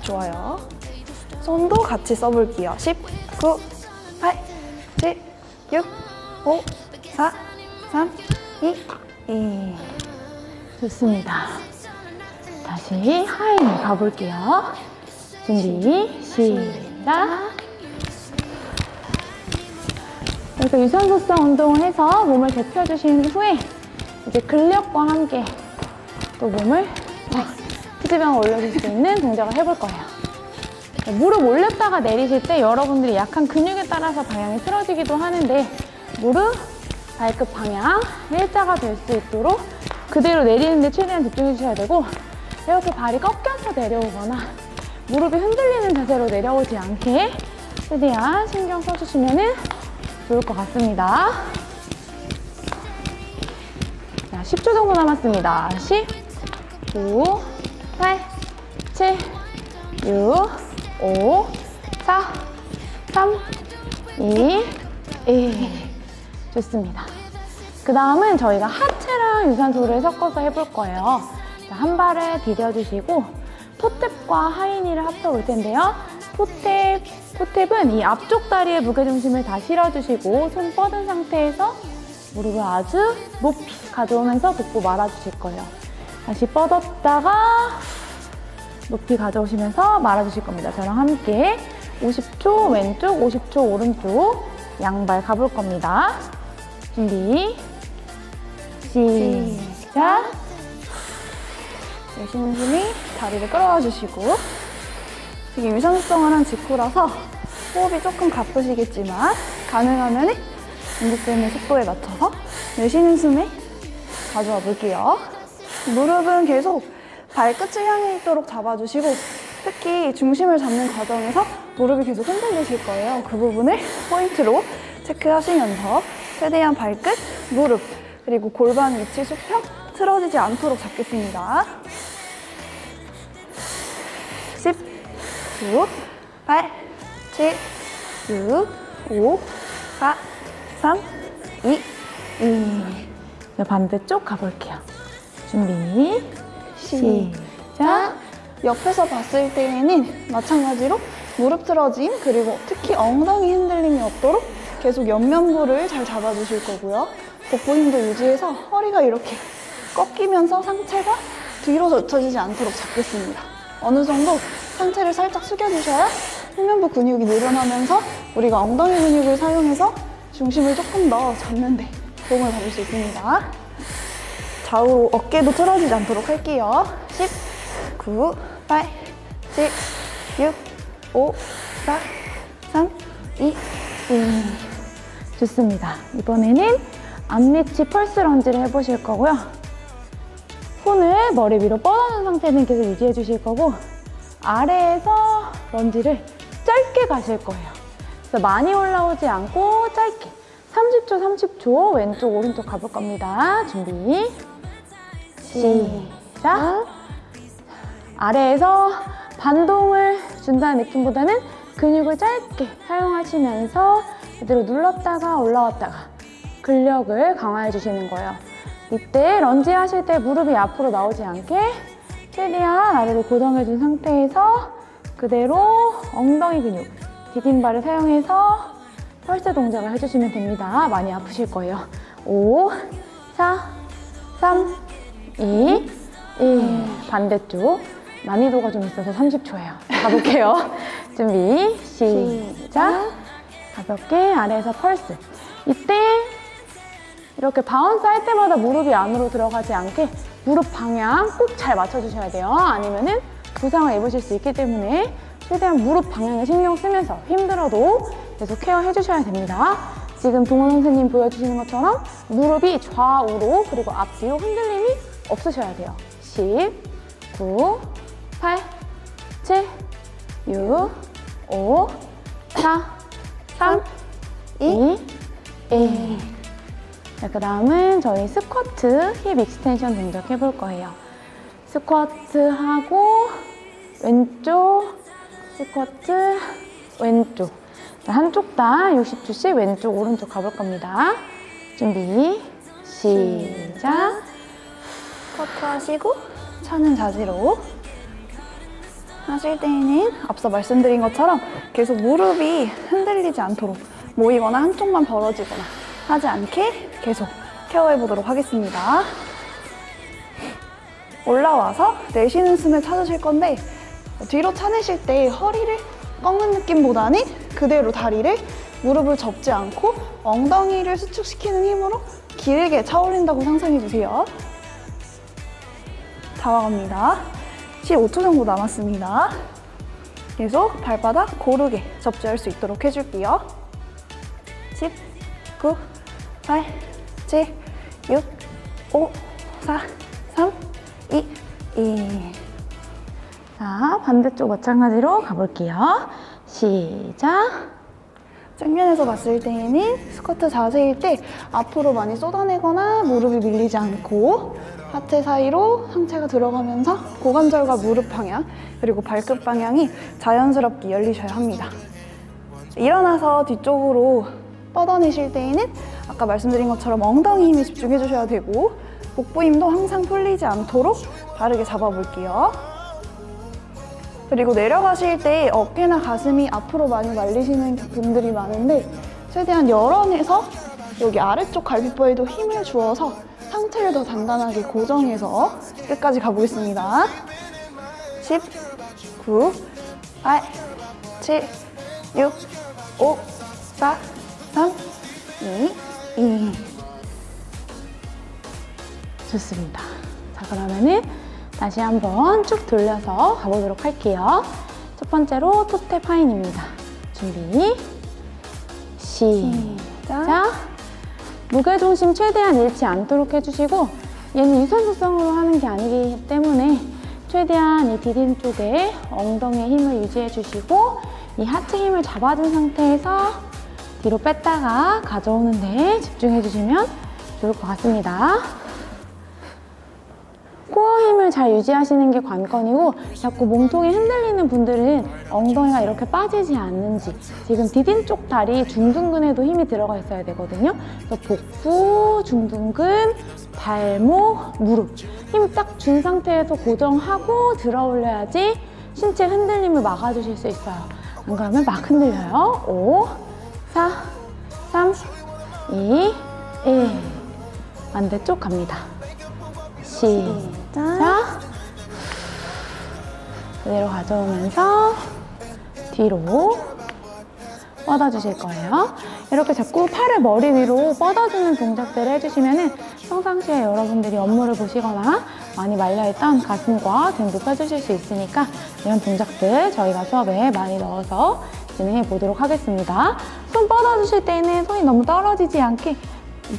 좋아요. 손도 같이 써볼게요. 10, 9, 8, 7, 6, 5, 4, 3, 2, 1. 좋습니다. 다시 하이 가볼게요. 준비, 시작. 이렇게 유산소성 운동을 해서 몸을 데펴주신 후에 이제 근력과 함께 또 몸을 후지병을 올려줄 수 있는 동작을 해볼 거예요. 무릎 올렸다가 내리실 때 여러분들이 약한 근육에 따라서 방향이 틀어지기도 하는데 무릎, 발끝 방향 일자가 될 수 있도록 그대로 내리는 데 최대한 집중해 주셔야 되고 이렇게 발이 꺾여서 내려오거나 무릎이 흔들리는 자세로 내려오지 않게 최대한 신경 써주시면 좋을 것 같습니다. 자, 10초 정도 남았습니다. 10, 9, 8, 7, 6, 5, 4, 3, 2, 1. 좋습니다. 그 다음은 저희가 하체랑 유산소를 섞어서 해볼 거예요. 자, 한 발을 디뎌주시고 포탭과 하이니를 합쳐볼 텐데요. 포탭은 이 앞쪽 다리에 무게중심을 다 실어주시고 손 뻗은 상태에서 무릎을 아주 높이 가져오면서 복부 말아주실 거예요. 다시 뻗었다가 높이 가져오시면서 말아주실 겁니다. 저랑 함께 50초 왼쪽, 50초 오른쪽 양발 가볼 겁니다. 준비, 시작. 내쉬는 숨이 다리를 끌어와 주시고 지금 유산소성을 한 직후라서 호흡이 조금 가쁘시겠지만 가능하면 인디쌤의 속도에 맞춰서 내쉬는 숨에 가져와 볼게요. 무릎은 계속 발끝을 향해 있도록 잡아주시고 특히 중심을 잡는 과정에서 무릎이 계속 흔들리실 거예요. 그 부분을 포인트로 체크하시면서 최대한 발끝, 무릎, 그리고 골반 위치 수평 틀어지지 않도록 잡겠습니다. 10, 9, 8, 7, 6, 5, 4, 3, 2, 1. 반대쪽 가볼게요. 준비, 시작. 옆에서 봤을 때에는 마찬가지로 무릎 틀어짐, 그리고 특히 엉덩이 흔들림이 없도록 계속 옆면부를 잘 잡아주실 거고요. 복부 힘도 유지해서 허리가 이렇게 꺾이면서 상체가 뒤로 젖혀지지 않도록 잡겠습니다. 어느 정도 상체를 살짝 숙여주셔야 후면부 근육이 늘어나면서 우리가 엉덩이 근육을 사용해서 중심을 조금 더 잡는 데 도움을 받을 수 있습니다. 좌우로 어깨도 틀어지지 않도록 할게요. 10, 9, 8, 7, 6, 5, 4, 3, 2, 1. 좋습니다. 이번에는 앞리치 펄스 런지를 해보실 거고요. 손을 머리 위로 뻗어놓은 상태는 계속 유지해 주실 거고, 아래에서 런지를 짧게 가실 거예요. 그래서 많이 올라오지 않고 짧게 30초 30초 왼쪽 오른쪽 가볼 겁니다. 준비, 시작. 아래에서 반동을 준다는 느낌보다는 근육을 짧게 사용하시면서 그대로 눌렀다가 올라왔다가 근력을 강화해 주시는 거예요. 이때 런지 하실 때 무릎이 앞으로 나오지 않게 최대한 아래로 고정해 준 상태에서 그대로 엉덩이 근육, 디딤발을 사용해서 펄스 동작을 해주시면 됩니다. 많이 아프실 거예요. 5, 4, 3, 2, 1. 반대쪽. 난이도가 좀 있어서 30초예요. 가볼게요. 준비, 시작. 가볍게 아래에서 펄스. 이때 이렇게 바운스 할 때마다 무릎이 안으로 들어가지 않게 무릎 방향 꼭 잘 맞춰주셔야 돼요. 아니면은 부상을 입으실 수 있기 때문에 최대한 무릎 방향에 신경 쓰면서 힘들어도 계속 케어해 주셔야 됩니다. 지금 동원 선생님 보여주시는 것처럼 무릎이 좌우로 그리고 앞뒤로 흔들림이 없으셔야 돼요. 10, 9, 8, 7, 6, 5, 4, 3, 2, 1. 자, 그 다음은 저희 스쿼트 힙 익스텐션 동작 해볼 거예요. 스쿼트 하고 왼쪽, 스쿼트, 왼쪽. 자, 한쪽 다 60초씩 왼쪽, 오른쪽 가볼 겁니다. 준비, 시작. 스쿼트 하시고 차는 자세로 하실 때에는 앞서 말씀드린 것처럼 계속 무릎이 흔들리지 않도록 모이거나 한쪽만 벌어지거나 하지 않게 계속 케어해 보도록 하겠습니다. 올라와서 내쉬는 숨을 찾으실 건데 뒤로 차내실 때 허리를 꺾는 느낌보다는 그대로 다리를 무릎을 접지 않고 엉덩이를 수축시키는 힘으로 길게 차 올린다고 상상해 주세요. 다 와갑니다. 15초 정도 남았습니다. 계속 발바닥 고르게 접지할 수 있도록 해줄게요. 10, 9, 8, 7, 6, 5, 4, 3, 2, 1. 자, 반대쪽 마찬가지로 가볼게요. 시작.正면에서 봤을 때에는 스쿼트 자세일 때 앞으로 많이 쏟아내거나 무릎이 밀리지 않고 하체 사이로 상체가 들어가면서 고관절과 무릎 방향 그리고 발끝 방향이 자연스럽게 열리셔야 합니다. 일어나서 뒤쪽으로 뻗어내실 때에는 아까 말씀드린 것처럼 엉덩이 힘에 집중해 주셔야 되고 복부 힘도 항상 풀리지 않도록 바르게 잡아볼게요. 그리고 내려가실 때 어깨나 가슴이 앞으로 많이 말리시는 분들이 많은데 최대한 열어내서 여기 아래쪽 갈비뼈에도 힘을 주어서 상체를 더 단단하게 고정해서 끝까지 가보겠습니다. 10, 9, 8, 7, 6, 5, 4, 3, 2, 1. 좋습니다. 자, 그러면은 다시 한번 쭉 돌려서 가보도록 할게요. 첫 번째로 토탭 하인입니다. 준비, 시작. 무게중심 최대한 잃지 않도록 해주시고 얘는 유산소성으로 하는 게 아니기 때문에 최대한 이 디딤 쪽에 엉덩이에 힘을 유지해 주시고 이 하체 힘을 잡아준 상태에서 뒤로 뺐다가 가져오는 데 집중해 주시면 좋을 것 같습니다. 코어 힘을 잘 유지하시는 게 관건이고 자꾸 몸통이 흔들리는 분들은 엉덩이가 이렇게 빠지지 않는지 지금 디딘 쪽 다리 중둔근에도 힘이 들어가 있어야 되거든요. 그래서 복부, 중둔근, 발목, 무릎 힘 딱 준 상태에서 고정하고 들어 올려야지 신체 흔들림을 막아주실 수 있어요. 안 그러면 막 흔들려요. 5, 4, 3, 2, 1 반대쪽 갑니다. 시작. 그대로 가져오면서 뒤로 뻗어주실 거예요. 이렇게 자꾸 팔을 머리 위로 뻗어주는 동작들을 해주시면 평상시에 여러분들이 업무를 보시거나 많이 말려있던 가슴과 등도 펴주실 수 있으니까 이런 동작들 저희가 수업에 많이 넣어서 진행해 보도록 하겠습니다. 손 뻗어주실 때는 손이 너무 떨어지지 않게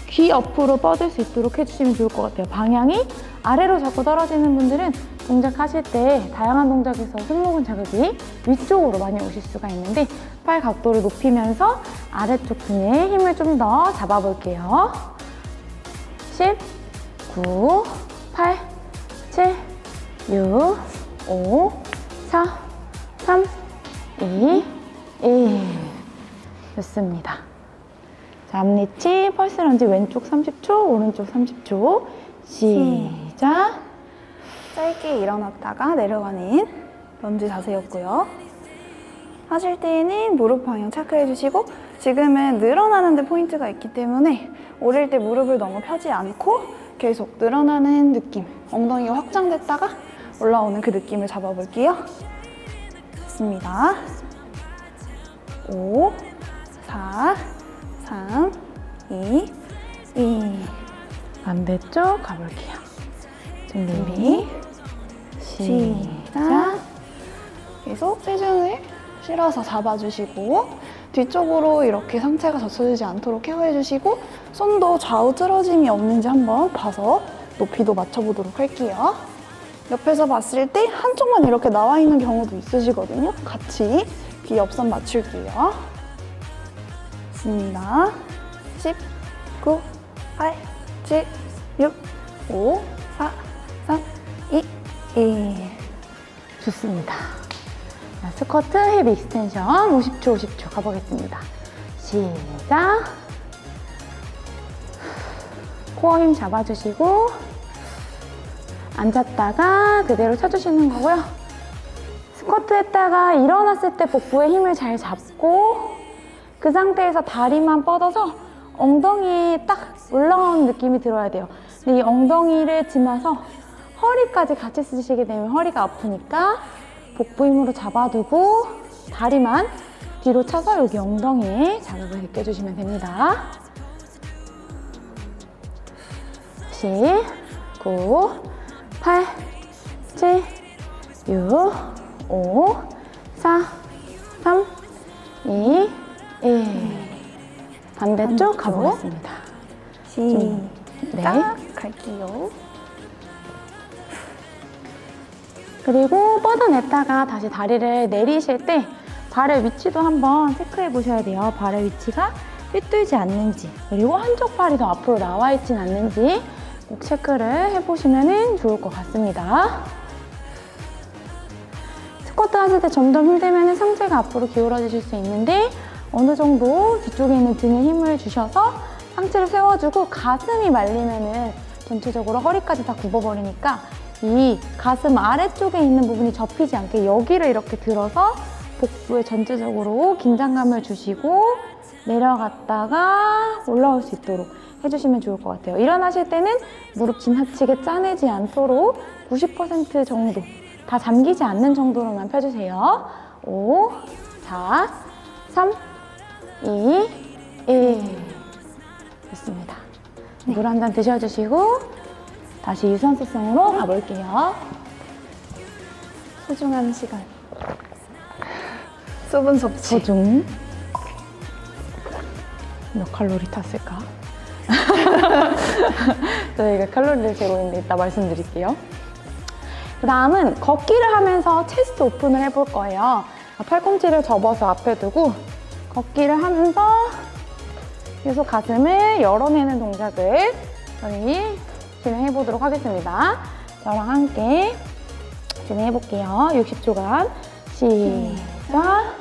귀 옆으로 뻗을 수 있도록 해주시면 좋을 것 같아요. 방향이 아래로 자꾸 떨어지는 분들은 동작하실 때 다양한 동작에서 승모근 자극이 위쪽으로 많이 오실 수가 있는데 팔 각도를 높이면서 아래쪽 등에 힘을 좀 더 잡아볼게요. 10, 9, 8, 7, 6, 5, 4, 3, 2, 1 좋습니다. 자, 앞리치, 펄스 런지 왼쪽 30초, 오른쪽 30초 시작! 짧게 일어났다가 내려가는 런지 자세였고요. 하실 때에는 무릎 방향 체크해 주시고 지금은 늘어나는 데 포인트가 있기 때문에 오를 때 무릎을 너무 펴지 않고 계속 늘어나는 느낌, 엉덩이가 확장됐다가 올라오는 그 느낌을 잡아볼게요. 좋습니다. 5, 4, 3, 2, 1 반대쪽 가볼게요. 준비 시작! 계속 체중을 실어서 잡아주시고 뒤쪽으로 이렇게 상체가 젖혀지지 않도록 케어해주시고 손도 좌우 틀어짐이 없는지 한번 봐서 높이도 맞춰보도록 할게요. 옆에서 봤을 때 한쪽만 이렇게 나와 있는 경우도 있으시거든요. 같이 귀 옆선 맞출게요. 좋습니다. 10, 9, 8, 7, 6, 5, 4, 3, 2, 1 좋습니다. 자, 스쿼트 힙 익스텐션 50초 50초 가보겠습니다. 시작! 코어 힘 잡아주시고 앉았다가 그대로 쳐주시는 거고요. 스쿼트 했다가 일어났을 때 복부에 힘을 잘 잡고 그 상태에서 다리만 뻗어서 엉덩이에 딱 올라오는 느낌이 들어야 돼요. 근데 이 엉덩이를 지나서 허리까지 같이 쓰시게 되면 허리가 아프니까 복부 힘으로 잡아두고 다리만 뒤로 차서 여기 엉덩이에 자극을 느껴주시면 됩니다. 10, 9, 8, 7, 6, 5, 4, 3, 2, 1 반대쪽 가보겠습니다. 시작! 갈게요. 그리고 뻗어냈다가 다시 다리를 내리실 때 발의 위치도 한번 체크해 보셔야 돼요. 발의 위치가 삐뚤지 않는지 그리고 한쪽 팔이 더 앞으로 나와 있진 않는지 꼭 체크를 해보시면 좋을 것 같습니다. 스쿼트 하실 때 점점 힘들면 상체가 앞으로 기울어지실 수 있는데 어느 정도 뒤쪽에 있는 등에 힘을 주셔서 상체를 세워주고 가슴이 말리면 전체적으로 허리까지 다 굽어버리니까 이 가슴 아래쪽에 있는 부분이 접히지 않게 여기를 이렇게 들어서 복부에 전체적으로 긴장감을 주시고 내려갔다가 올라올 수 있도록 해주시면 좋을 것 같아요. 일어나실 때는 무릎 지나치게 짜내지 않도록 90% 정도 다 잠기지 않는 정도로만 펴주세요. 5, 4, 3, 2, 1 됐습니다. 물 한 잔 드셔주시고 다시 유산소성으로 가볼게요. 소중한 시간. 수분 섭취. 소중. 몇 칼로리 탔을까? 저희가 칼로리를 재고 있는데 이따 말씀드릴게요. 그 다음은 걷기를 하면서 체스트 오픈을 해볼 거예요. 팔꿈치를 접어서 앞에 두고 걷기를 하면서 계속 가슴을 열어내는 동작을 저희 진행해 보도록 하겠습니다. 저랑 함께 진행해 볼게요. 60초간 시작!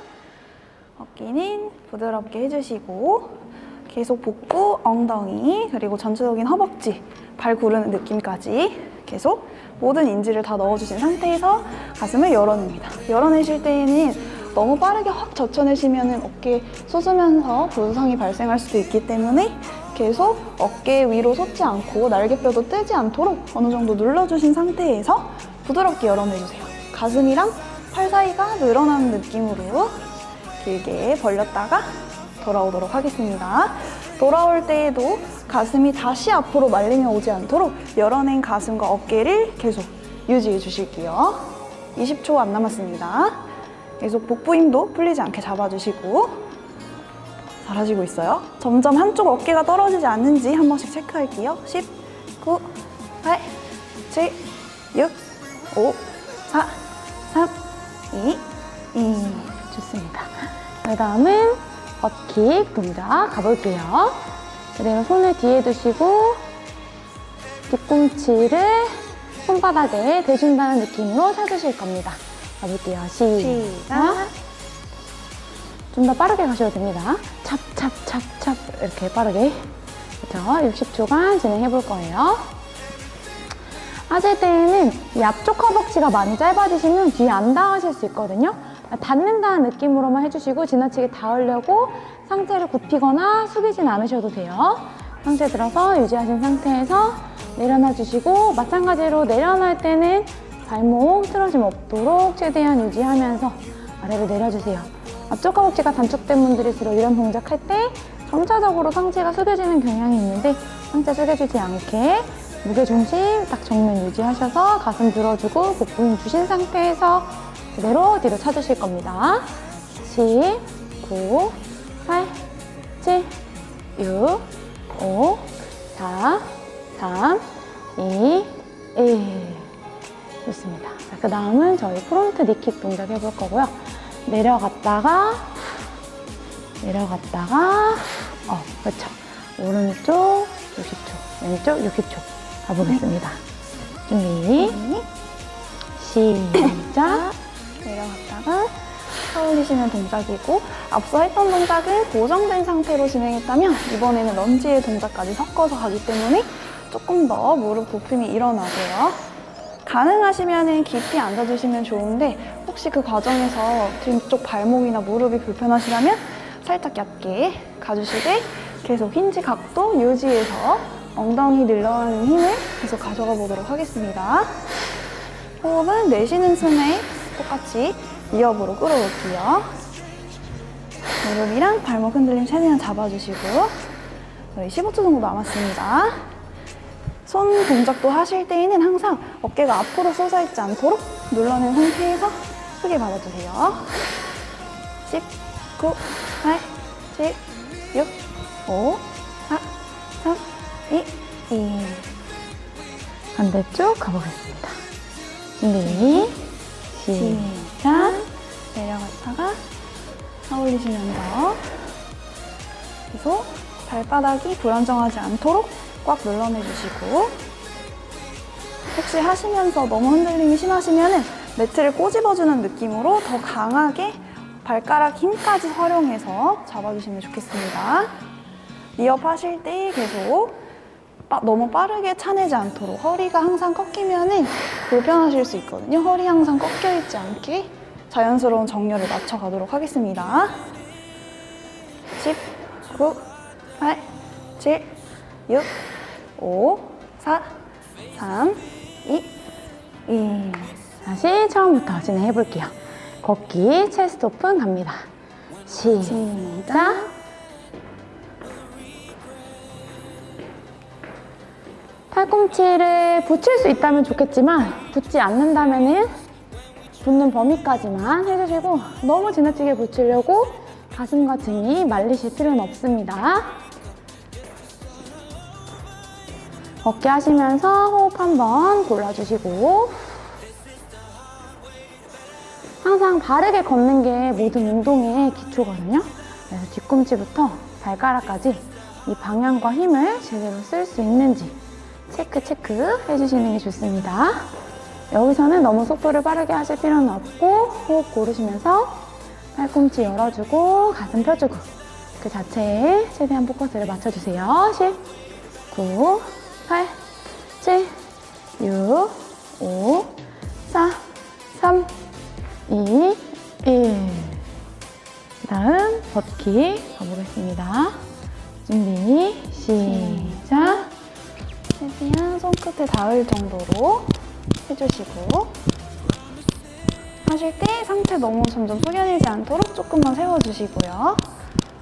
어깨는 부드럽게 해주시고 계속 복부, 엉덩이, 그리고 전체적인 허벅지, 발 구르는 느낌까지 계속 모든 인지를 다 넣어주신 상태에서 가슴을 열어냅니다. 열어내실 때에는 너무 빠르게 확 젖혀내시면 어깨 솟으면서 부상이 발생할 수도 있기 때문에 계속 어깨 위로 솟지 않고 날개뼈도 뜨지 않도록 어느 정도 눌러주신 상태에서 부드럽게 열어내주세요. 가슴이랑 팔 사이가 늘어나는 느낌으로 길게 벌렸다가 돌아오도록 하겠습니다. 돌아올 때에도 가슴이 다시 앞으로 말리며 오지 않도록 열어낸 가슴과 어깨를 계속 유지해 주실게요. 20초 안 남았습니다. 계속 복부 힘도 풀리지 않게 잡아주시고 잘하시고 있어요. 점점 한쪽 어깨가 떨어지지 않는지 한 번씩 체크할게요. 10, 9, 8, 7, 6, 5, 4, 3, 2, 1. 좋습니다. 그 다음은 버킥 동작 가볼게요. 그대로 손을 뒤에 두시고 뒤꿈치를 손바닥에 대준다는 느낌으로 쳐주실 겁니다. 가볼게요. 시작! 좀 더 빠르게 가셔도 됩니다. 찹찹찹찹 이렇게 빠르게. 그렇죠? 60초간 진행해 볼 거예요. 하실 때에는 이 앞쪽 허벅지가 많이 짧아지시면 뒤에 안 닿으실 수 있거든요. 닿는다는 느낌으로만 해주시고 지나치게 닿으려고 상체를 굽히거나 숙이진 않으셔도 돼요. 상체 들어서 유지하신 상태에서 내려놔 주시고 마찬가지로 내려놓을 때는 발목 틀어짐 없도록 최대한 유지하면서 아래로 내려주세요. 앞쪽 허벅지가 단축된 분들일수록 이런 동작할 때 점차적으로 상체가 숙여지는 경향이 있는데 상체 숙여지지 않게 무게중심 딱 정면 유지하셔서 가슴 들어주고 복부 힘 주신 상태에서 그대로 뒤로 쳐주실 겁니다. 10, 9, 8, 7, 6, 5, 4, 3, 2, 1. 좋습니다. 자, 그 다음은 저희 프론트 니킥 동작 해볼 거고요. 내려갔다가, 그렇죠. 오른쪽 60초, 왼쪽 60초 가보겠습니다. 준비, 시작! 내려갔다가 올리시는 동작이고 앞서 했던 동작은 고정된 상태로 진행했다면 이번에는 런지의 동작까지 섞어서 가기 때문에 조금 더 무릎 부품이 일어나고요. 가능하시면 깊이 앉아주시면 좋은데 혹시 그 과정에서 뒤쪽 발목이나 무릎이 불편하시다면 살짝 얕게 가주시되 계속 힌지 각도 유지해서 엉덩이 늘어나는 힘을 계속 가져가 보도록 하겠습니다. 호흡은 내쉬는 숨에 똑같이 위협으로 끌어올게요. 무릎이랑 발목 흔들림 최대한 잡아주시고 저희 15초 정도 남았습니다. 손 동작도 하실 때에는 항상 어깨가 앞으로 솟아있지 않도록 눌러낸 상태에서 크게 받아주세요. 10, 9, 8, 7, 6, 5, 4, 3, 2, 1. 반대쪽 가보겠습니다. 준비, 시작! 내려갔다가 올리시면서 계속 발바닥이 불안정하지 않도록 꽉 눌러내주시고 혹시 하시면서 너무 흔들림이 심하시면 매트를 꼬집어주는 느낌으로 더 강하게 발가락 힘까지 활용해서 잡아주시면 좋겠습니다. 리업 하실 때 계속 너무 빠르게 차내지 않도록 허리가 항상 꺾이면 불편하실 수 있거든요. 허리 항상 꺾여있지 않게 자연스러운 정렬을 맞춰가도록 하겠습니다. 10, 9, 8, 7, 6, 5, 4, 3, 2, 1. 다시 처음부터 진행해볼게요. 걷기, 체스트 오픈 갑니다. 시작! 팔꿈치를 붙일 수 있다면 좋겠지만 붙지 않는다면 붙는 범위까지만 해주시고 너무 지나치게 붙이려고 가슴과 등이 말리실 필요는 없습니다. 어깨 하시면서 호흡 한번 골라주시고 항상 바르게 걷는 게 모든 운동의 기초거든요. 그래서 뒤꿈치부터 발가락까지 이 방향과 힘을 제대로 쓸 수 있는지 체크 해주시는 게 좋습니다. 여기서는 너무 속도를 빠르게 하실 필요는 없고 호흡 고르시면서 팔꿈치 열어주고 가슴 펴주고 그 자체에 최대한 포커스를 맞춰주세요. 10, 9, 8, 7, 6, 5, 4, 3, 2, 1. 그 다음 버킷 가보겠습니다. 준비 시작. 최대한 손끝에 닿을 정도로 해주시고 하실 때 상체 너무 점점 숙여지지 않도록 조금만 세워주시고요.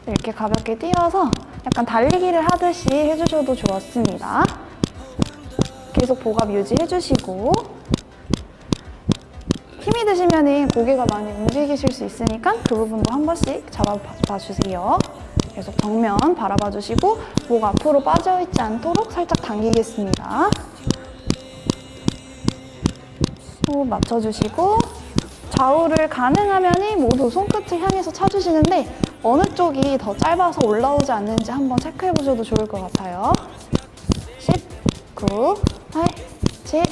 이렇게 가볍게 뛰어서 약간 달리기를 하듯이 해주셔도 좋습니다. 계속 보갑 유지해주시고 힘이 드시면 고개가 많이 움직이실 수 있으니까 그 부분도 한 번씩 잡아봐주세요. 계속 정면 바라봐주시고 목 앞으로 빠져있지 않도록 살짝 당기겠습니다. 호흡 맞춰주시고 좌우를 가능하면 모두 손끝을 향해서 차주시는데 어느 쪽이 더 짧아서 올라오지 않는지 한번 체크해보셔도 좋을 것 같아요. 10, 9, 8, 7,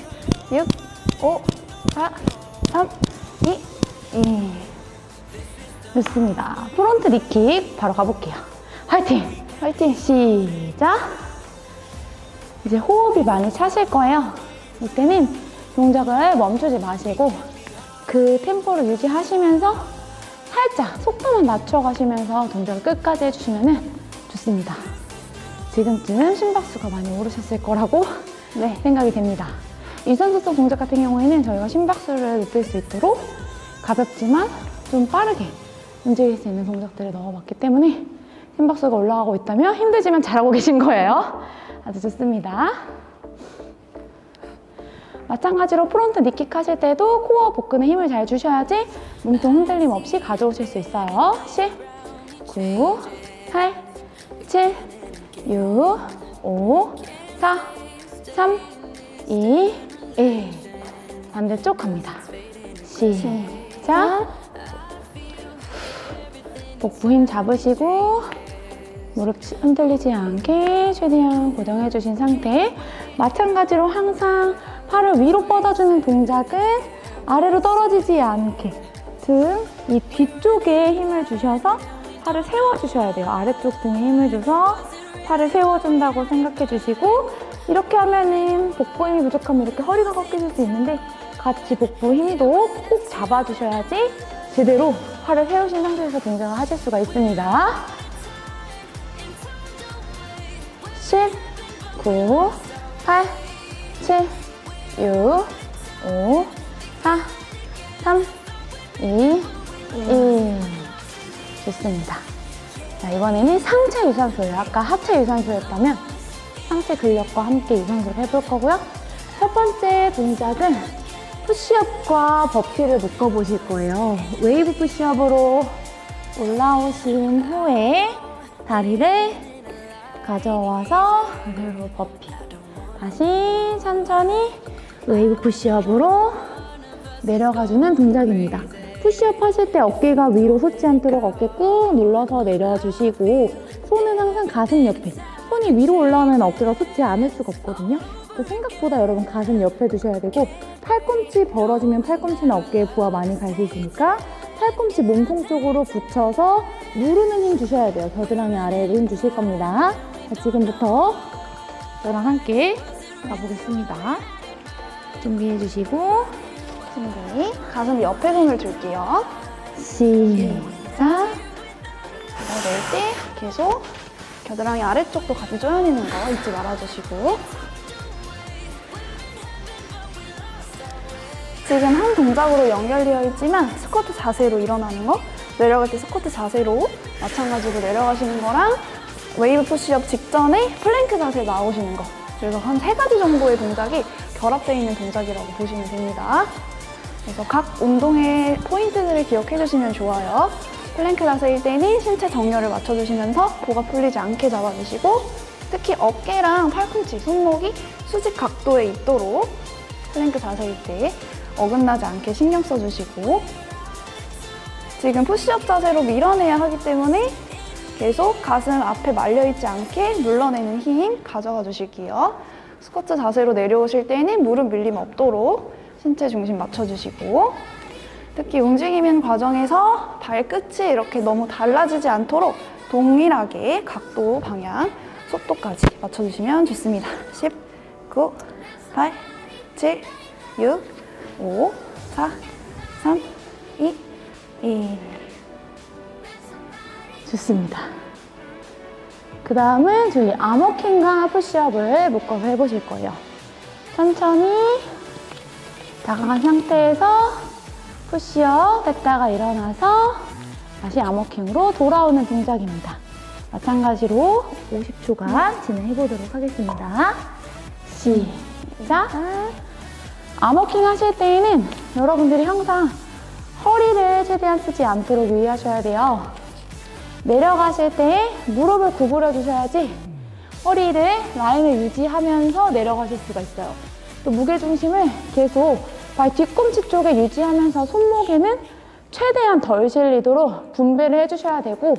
6, 5, 4, 3, 2, 1. 좋습니다. 프론트 니킥 바로 가볼게요. 화이팅! 화이팅! 시작! 이제 호흡이 많이 차실 거예요. 이때는 동작을 멈추지 마시고 그 템포를 유지하시면서 살짝 속도만 낮춰가시면서 동작을 끝까지 해주시면 좋습니다. 지금쯤 심박수가 많이 오르셨을 거라고 생각이 됩니다. 유산소성 동작 같은 경우에는 저희가 심박수를 높일 수 있도록 가볍지만 좀 빠르게 움직일 수 있는 동작들을 넣어봤기 때문에 심박수가 올라가고 있다면 힘들지만 잘하고 계신 거예요. 아주 좋습니다. 마찬가지로 프론트 니킥 하실 때도 코어 복근에 힘을 잘 주셔야지 몸통 흔들림 없이 가져오실 수 있어요. 10, 9, 8, 7, 6, 5, 4, 3, 2, 1. 반대쪽 갑니다. 시작. 복부 힘 잡으시고 무릎 흔들리지 않게 최대한 고정해주신 상태. 마찬가지로 항상 팔을 위로 뻗어주는 동작은 아래로 떨어지지 않게 등 이 뒤쪽에 힘을 주셔서 팔을 세워주셔야 돼요. 아래쪽 등에 힘을 줘서 팔을 세워준다고 생각해 주시고 이렇게 하면은 복부 힘이 부족하면 이렇게 허리가 꺾여질 수 있는데 같이 복부 힘도 꼭 잡아주셔야지 제대로 팔을 세우신 상태에서 동작을 하실 수가 있습니다. 10, 9, 8, 7, 6, 5, 4, 3, 2, 1. 좋습니다. 자, 이번에는 상체 유산소예요. 아까 하체 유산소였다면 상체 근력과 함께 유산소를 해볼 거고요. 첫 번째 동작은 푸시업과 버킷을 묶어보실 거예요. 웨이브 푸시업으로 올라오신 후에 다리를 가져와서 그대로 버킷. 다시 천천히 웨이브 푸시업으로 내려가주는 동작입니다. 푸시업 하실 때 어깨가 위로 솟지 않도록 어깨 꾹 눌러서 내려주시고 손은 항상 가슴 옆에. 손이 위로 올라오면 어깨가 솟지 않을 수가 없거든요. 생각보다 여러분 가슴 옆에 두셔야 되고 팔꿈치 벌어지면 팔꿈치는 어깨에 부하 많이 갈 수 있으니까 팔꿈치 몸통 쪽으로 붙여서 누르는 힘 주셔야 돼요. 겨드랑이 아래에도 힘 주실 겁니다. 자, 지금부터 저랑 함께 가보겠습니다. 준비해 주시고 준비. 가슴 옆에 손을 둘게요. 시작. 낼 때 계속 겨드랑이 아래쪽도 같이 조여내는 거 잊지 말아주시고 지금 한 동작으로 연결되어 있지만 스쿼트 자세로 일어나는 거 내려갈 때 스쿼트 자세로 마찬가지로 내려가시는 거랑 웨이브 푸시업 직전에 플랭크 자세 나오시는 거 그래서 한 3가지 정도의 동작이 결합되어 있는 동작이라고 보시면 됩니다. 그래서 각 운동의 포인트들을 기억해 주시면 좋아요. 플랭크 자세일 때는 신체 정렬을 맞춰주시면서 보가 풀리지 않게 잡아주시고 특히 어깨랑 팔꿈치, 손목이 수직 각도에 있도록 플랭크 자세일 때 어긋나지 않게 신경 써주시고 지금 푸시업 자세로 밀어내야 하기 때문에 계속 가슴 앞에 말려있지 않게 눌러내는 힘 가져가 주실게요. 스쿼트 자세로 내려오실 때는 무릎 밀림 없도록 신체 중심 맞춰주시고, 특히 움직이는 과정에서 발끝이 이렇게 너무 달라지지 않도록 동일하게 각도, 방향, 속도까지 맞춰주시면 좋습니다. 10, 9, 8, 7, 6, 5, 4, 3, 2, 1. 좋습니다. 그 다음은 저희 암워킹과 푸시업을 묶어서 해보실 거예요. 천천히 다가간 상태에서 푸시업 했다가 일어나서 다시 암워킹으로 돌아오는 동작입니다. 마찬가지로 50초간 진행해 보도록 하겠습니다. 시작! 암워킹 하실 때에는 여러분들이 항상 허리를 최대한 쓰지 않도록 유의하셔야 돼요. 내려가실 때 무릎을 구부려 주셔야지 허리를 라인을 유지하면서 내려가실 수가 있어요. 또 무게중심을 계속 발 뒤꿈치 쪽에 유지하면서 손목에는 최대한 덜 실리도록 분배를 해주셔야 되고,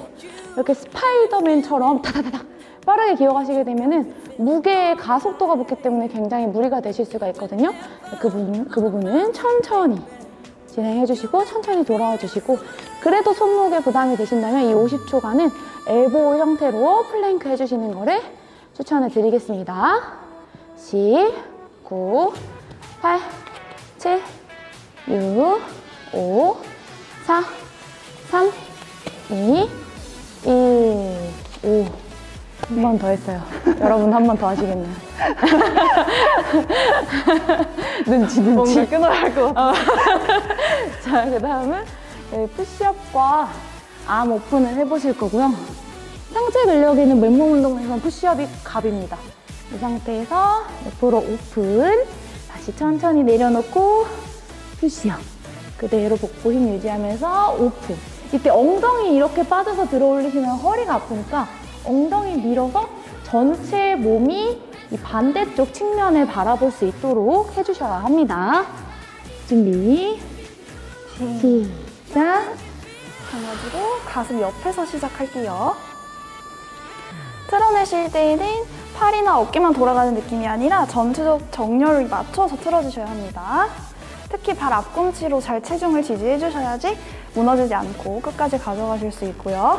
이렇게 스파이더맨처럼 다다다닥 빠르게 기어가시게 되면은 무게의 가속도가 붙기 때문에 굉장히 무리가 되실 수가 있거든요. 그 부분은 천천히 진행해 주시고 천천히 돌아와 주시고, 그래도 손목에 부담이 되신다면 이 50초간은 엘보 형태로 플랭크 해주시는 거를 추천해 드리겠습니다. 10, 9, 8, 7, 6, 5, 4, 3, 2, 1, 5. 한 번 더 했어요. 여러분 한 번 더 하시겠네요. 눈치. 뭔가 끊어야 할 것 같아요. 자, 그 다음은 푸시업과 암 오픈을 해보실 거고요. 상체 근력 있는 맨몸 운동에서는 푸시업이 갑입니다. 이 상태에서 옆으로 오픈, 다시 천천히 내려놓고 푸시업. 그대로 복부 힘 유지하면서 오픈. 이때 엉덩이 이렇게 빠져서 들어 올리시면 허리가 아프니까 엉덩이 밀어서 전체 몸이 이 반대쪽 측면을 바라볼 수 있도록 해주셔야 합니다. 준비, 시작! 강아지로 가슴 옆에서 시작할게요. 틀어내실 때에는 팔이나 어깨만 돌아가는 느낌이 아니라 전체적 정렬을 맞춰서 틀어주셔야 합니다. 특히 발 앞꿈치로 잘 체중을 지지해 주셔야지 무너지지 않고 끝까지 가져가실 수 있고요.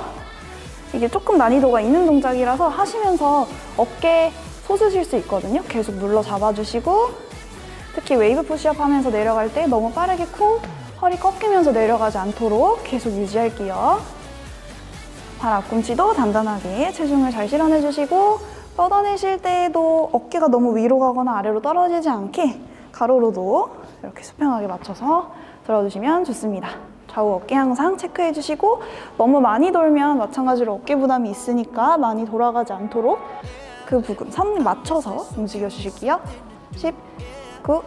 이게 조금 난이도가 있는 동작이라서 하시면서 어깨 솟으실 수 있거든요. 계속 눌러 잡아주시고, 특히 웨이브 푸시업 하면서 내려갈 때 너무 빠르게 쿵 허리 꺾이면서 내려가지 않도록 계속 유지할게요. 발 앞꿈치도 단단하게 체중을 잘 실어내 주시고, 뻗어내실 때에도 어깨가 너무 위로 가거나 아래로 떨어지지 않게 가로로도 이렇게 수평하게 맞춰서 들어주시면 좋습니다. 좌우 어깨 항상 체크해 주시고, 너무 많이 돌면 마찬가지로 어깨 부담이 있으니까 많이 돌아가지 않도록 그 부분 선 맞춰서 움직여 주실게요. 10, 9,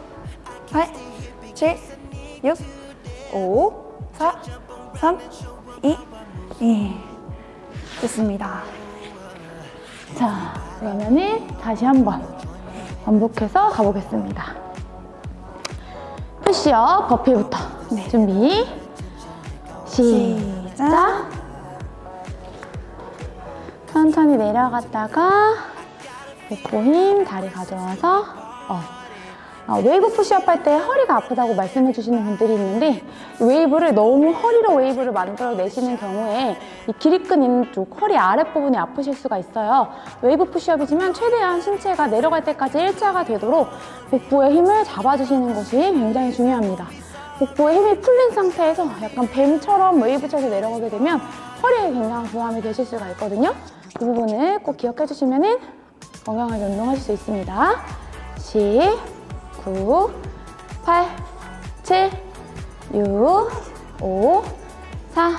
8, 7, 6, 5, 4, 3, 2, 1. 됐습니다. 자, 그러면은 다시 한번 반복해서 가보겠습니다. 푸시업 버피부터. 네. 준비, 시작! 천천히 내려갔다가 복부 힘 다리 가져와서 웨이브 푸시업 할 때 허리가 아프다고 말씀해 주시는 분들이 있는데, 웨이브를 너무 허리로 웨이브를 만들어내시는 경우에 이 기립근 있는 쪽 허리 아랫부분이 아프실 수가 있어요. 웨이브 푸시업이지만 최대한 신체가 내려갈 때까지 일자가 되도록 복부의 힘을 잡아주시는 것이 굉장히 중요합니다. 복부에 힘이 풀린 상태에서 약간 뱀처럼 웨이브 쳐서 내려가게 되면 허리에 굉장한 부담이 되실 수가 있거든요. 그 부분을 꼭 기억해 주시면 건강하게 운동하실 수 있습니다. 10, 9, 8, 7, 6, 5, 4,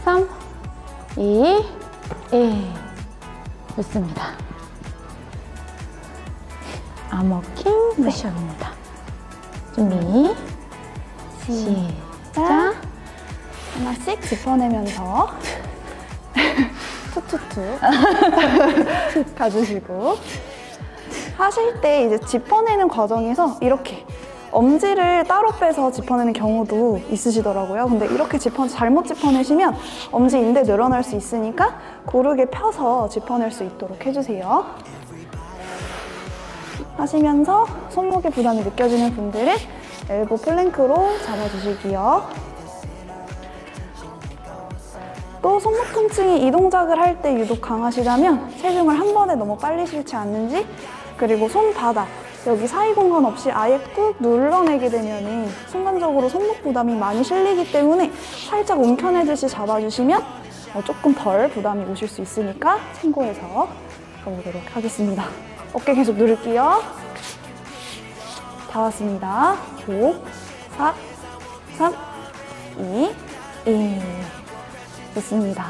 3, 2, 1. 좋습니다. 암워킹 푸시업입니다. 준비, 시작! 하나씩 짚어내면서 투투투 가주시고, 하실 때 이제 짚어내는 과정에서 이렇게 엄지를 따로 빼서 짚어내는 경우도 있으시더라고요. 근데 이렇게 잘못 짚어내시면 엄지 인대 늘어날 수 있으니까 고르게 펴서 짚어낼 수 있도록 해주세요. 하시면서 손목에 부담이 느껴지는 분들은 엘보 플랭크로 잡아주시고요. 또 손목 통증이 이 동작을 할 때 유독 강하시다면 체중을 한 번에 너무 빨리 실지 않는지, 그리고 손바닥 여기 사이 공간 없이 아예 꾹 눌러내게 되면 순간적으로 손목 부담이 많이 실리기 때문에 살짝 움켜내듯이 잡아주시면 조금 덜 부담이 오실 수 있으니까 참고해서 가보도록 하겠습니다. 어깨 계속 누를게요. 다 왔습니다. 5, 4, 3, 2, 1. 좋습니다.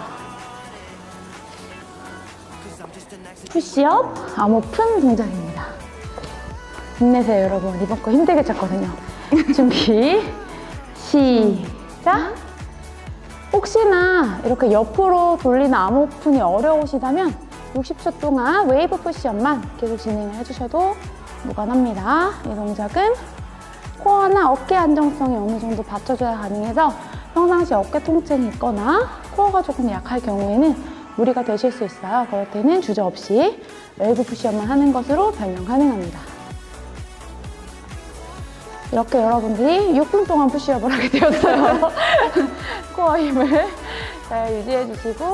푸시업, 암호픈 동작입니다. 힘내세요, 여러분. 이번 거 힘들게 쳤거든요. 준비, 시작! 혹시나 이렇게 옆으로 돌리는 암호픈이 어려우시다면 60초 동안 웨이브 푸시업만 계속 진행을 해주셔도 무관합니다. 이 동작은 코어나 어깨 안정성이 어느 정도 받쳐줘야 가능해서 평상시 어깨 통증이 있거나 코어가 조금 약할 경우에는 무리가 되실 수 있어요. 그럴 때는 주저없이 웨이브 푸시업만 하는 것으로 변형 가능합니다. 이렇게 여러분들이 6분 동안 푸시업을 하게 되었어요. 코어 힘을 잘 유지해 주시고,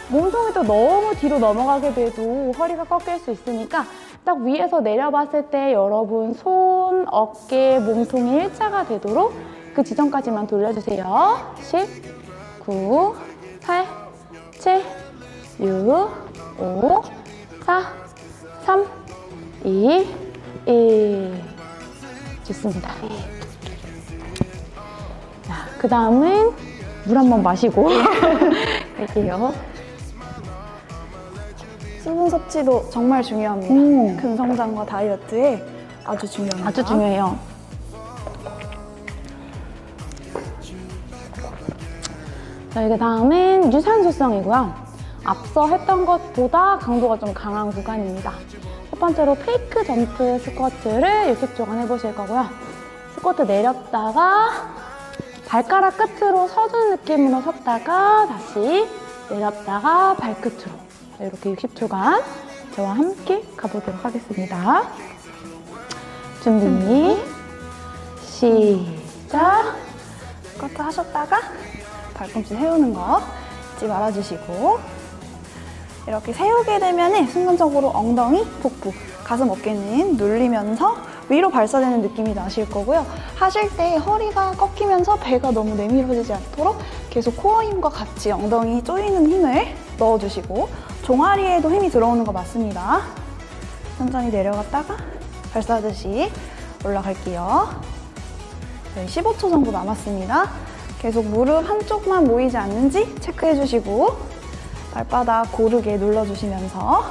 몸통이 또 너무 뒤로 넘어가게 돼도 허리가 꺾일 수 있으니까 딱 위에서 내려봤을 때 여러분 손, 어깨, 몸통이 일자가 되도록 그 지점까지만 돌려주세요. 10, 9, 8, 7, 6, 5, 4, 3, 2, 1. 좋습니다. 자, 그 다음은 물 한 번 마시고 갈게요. 수분 섭취도 정말 중요합니다. 근성장과 다이어트에 아주 중요합니다. 아주 중요해요. 자, 이제 다음은 유산소성이고요. 앞서 했던 것보다 강도가 좀 강한 구간입니다. 첫 번째로 페이크 점프 스쿼트를 60초간 해보실 거고요. 스쿼트 내렸다가 발가락 끝으로 서주는 느낌으로 섰다가 다시 내렸다가 발끝으로 이렇게 60초간 저와 함께 가보도록 하겠습니다. 준비, 시작! 스쿼트 하셨다가 발꿈치 세우는 거 잊지 말아주시고, 이렇게 세우게 되면 순간적으로 엉덩이, 복부, 가슴, 어깨는 눌리면서 위로 발사되는 느낌이 나실 거고요. 하실 때 허리가 꺾이면서 배가 너무 내밀어지지 않도록 계속 코어 힘과 같이 엉덩이 조이는 힘을 넣어주시고, 종아리에도 힘이 들어오는 거 맞습니다. 천천히 내려갔다가 발사하듯이 올라갈게요. 저희 15초 정도 남았습니다. 계속 무릎 한쪽만 모이지 않는지 체크해주시고 발바닥 고르게 눌러주시면서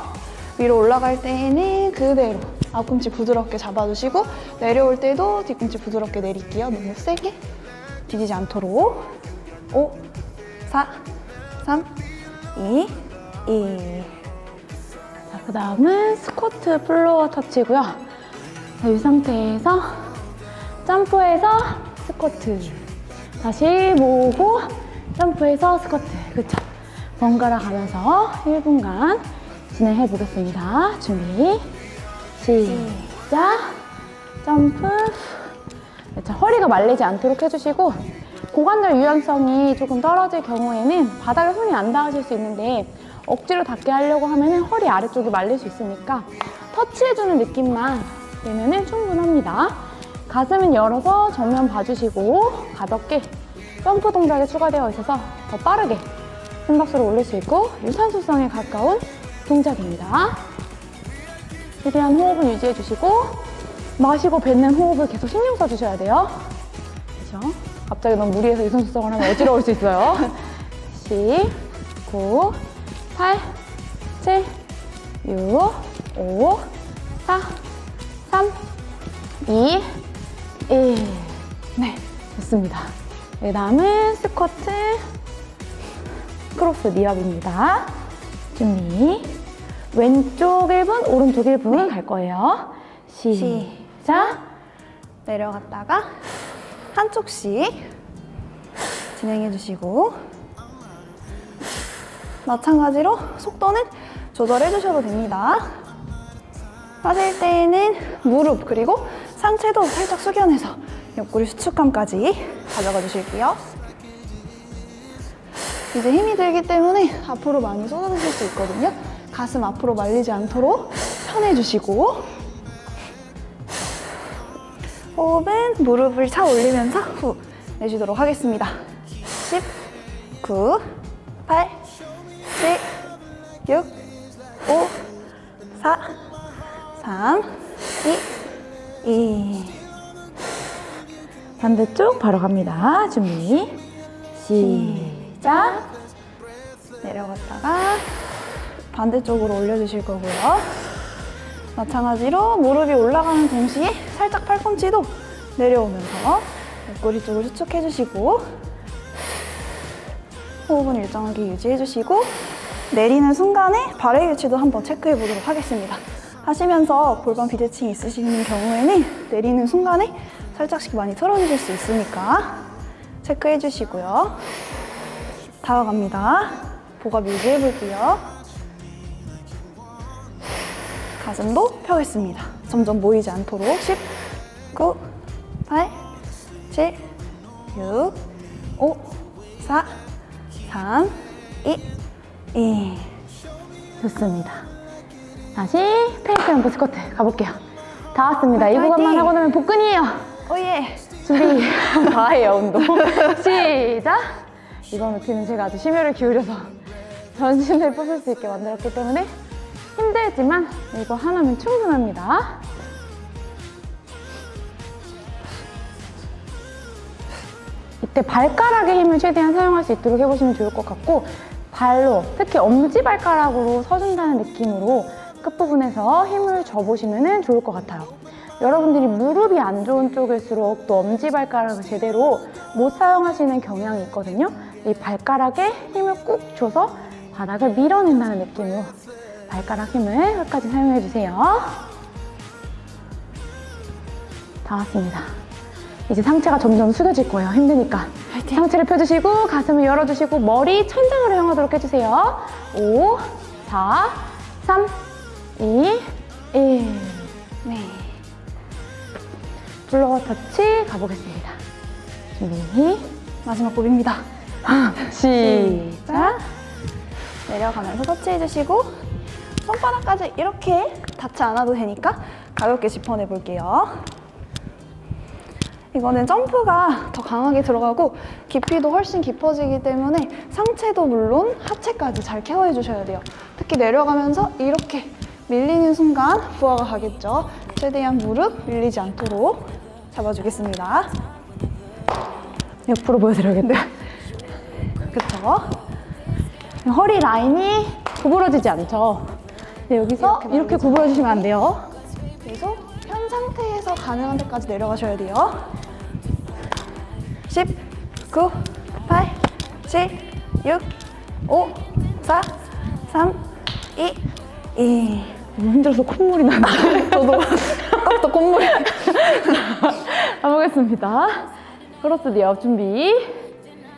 위로 올라갈 때에는 그대로 앞꿈치 부드럽게 잡아주시고, 내려올 때도 뒤꿈치 부드럽게 내릴게요. 너무 세게 디디지 않도록. 5, 4, 3, 2, 1. 자, 그 다음은 스쿼트 플로어 터치고요. 자, 이 상태에서 점프해서 스쿼트, 다시 모으고 점프해서 스쿼트. 그쵸? 번갈아 가면서 1분간 진행해 보겠습니다. 준비, 시작! 점프. 자, 허리가 말리지 않도록 해주시고, 고관절 유연성이 조금 떨어질 경우에는 바닥에 손이 안 닿으실 수 있는데 억지로 닿게 하려고 하면 허리 아래쪽이 말릴 수 있으니까 터치해주는 느낌만 되면 충분합니다. 가슴은 열어서 정면 봐주시고 가볍게 점프 동작이 추가되어 있어서 더 빠르게 심박수를 올릴 수 있고 유산소성에 가까운 동작입니다. 최대한 호흡을 유지해주시고 마시고 뱉는 호흡을 계속 신경 써주셔야 돼요. 그렇죠? 갑자기 너무 무리해서 유산소성을 하면 어지러울 수 있어요. 10, 9, 8, 7, 6, 5, 4, 3, 2, 1. 네, 좋습니다. 그 다음은 스쿼트 크로스 니압입니다. 준비. 왼쪽 1분, 오른쪽 1분 갈 거예요. 시작. 내려갔다가 한쪽씩 진행해 주시고 마찬가지로 속도는 조절해 주셔도 됩니다. 하실 때에는 무릎 그리고 상체도 살짝 숙여내서 옆구리 수축감까지 가져가 주실게요. 이제 힘이 들기 때문에 앞으로 많이 쏟아드실 수 있거든요. 가슴 앞으로 말리지 않도록 편해주시고 호흡은 무릎을 차 올리면서 후 내쉬도록 하겠습니다. 10, 9, 8, 7, 6, 5, 4, 3, 2, 2. 반대쪽 바로 갑니다. 준비, 시작. 내려갔다가 반대쪽으로 올려주실 거고요. 마찬가지로 무릎이 올라가는 동시에 살짝 팔꿈치도 내려오면서 옆구리 쪽을 수축해주시고 호흡은 일정하게 유지해주시고 내리는 순간에 발의 위치도 한번 체크해 보도록 하겠습니다. 하시면서 골반 비대칭이 있으시는 경우에는 내리는 순간에 살짝씩 많이 틀어주실 수 있으니까 체크해 주시고요. 다가갑니다. 복압 유지해 볼게요. 가슴도 펴겠습니다. 점점 모이지 않도록 10, 9, 8, 7, 6, 5, 4, 3, 2, 2. 좋습니다. 다시 페이크앤 스쿼트 가볼게요. 다 왔습니다. 이 구간만 하고 나면 복근이에요. 오예. 준비. 다해요, 운동. 시작. 이번 루틴은 제가 아주 심혈을 기울여서 전신을 뽑을 수 있게 만들었기 때문에 힘들지만 이거 하나면 충분합니다. 이때 발가락의 힘을 최대한 사용할 수 있도록 해보시면 좋을 것 같고 발로, 특히 엄지발가락으로 서준다는 느낌으로 끝부분에서 힘을 줘보시면 좋을 것 같아요. 여러분들이 무릎이 안 좋은 쪽일수록 또 엄지발가락을 제대로 못 사용하시는 경향이 있거든요. 이 발가락에 힘을 꾹 줘서 바닥을 밀어낸다는 느낌으로 발가락 힘을 끝까지 사용해주세요. 다 왔습니다. 이제 상체가 점점 숙여질 거예요. 힘드니까. 화이팅. 상체를 펴주시고 가슴을 열어주시고 머리 천장으로 향하도록 해주세요. 5, 4, 3, 2, 1. 네. 플로어 터치 가보겠습니다. 준비. 마지막 곡입니다. 시작. 내려가면서 터치해주시고 손바닥까지 이렇게 닿지 않아도 되니까 가볍게 짚어내 볼게요. 이거는 점프가 더 강하게 들어가고 깊이도 훨씬 깊어지기 때문에 상체도 물론 하체까지 잘 케어해 주셔야 돼요. 특히 내려가면서 이렇게 밀리는 순간 부하가 가겠죠. 최대한 무릎 밀리지 않도록 잡아주겠습니다. 옆으로 보여드려야겠네요. 그쵸? 허리 라인이 구부러지지 않죠. 네, 여기서 이렇게 구부러지시면 안 돼요. 계속 편 상태에서 가능한 데까지 내려가셔야 돼요. 10, 9, 8, 7, 6, 5, 4, 3, 2, 2. 너무 힘들어서 콧물이 나는데 저도 아까부터 콧물이 가보겠습니다. 크로스 디업 준비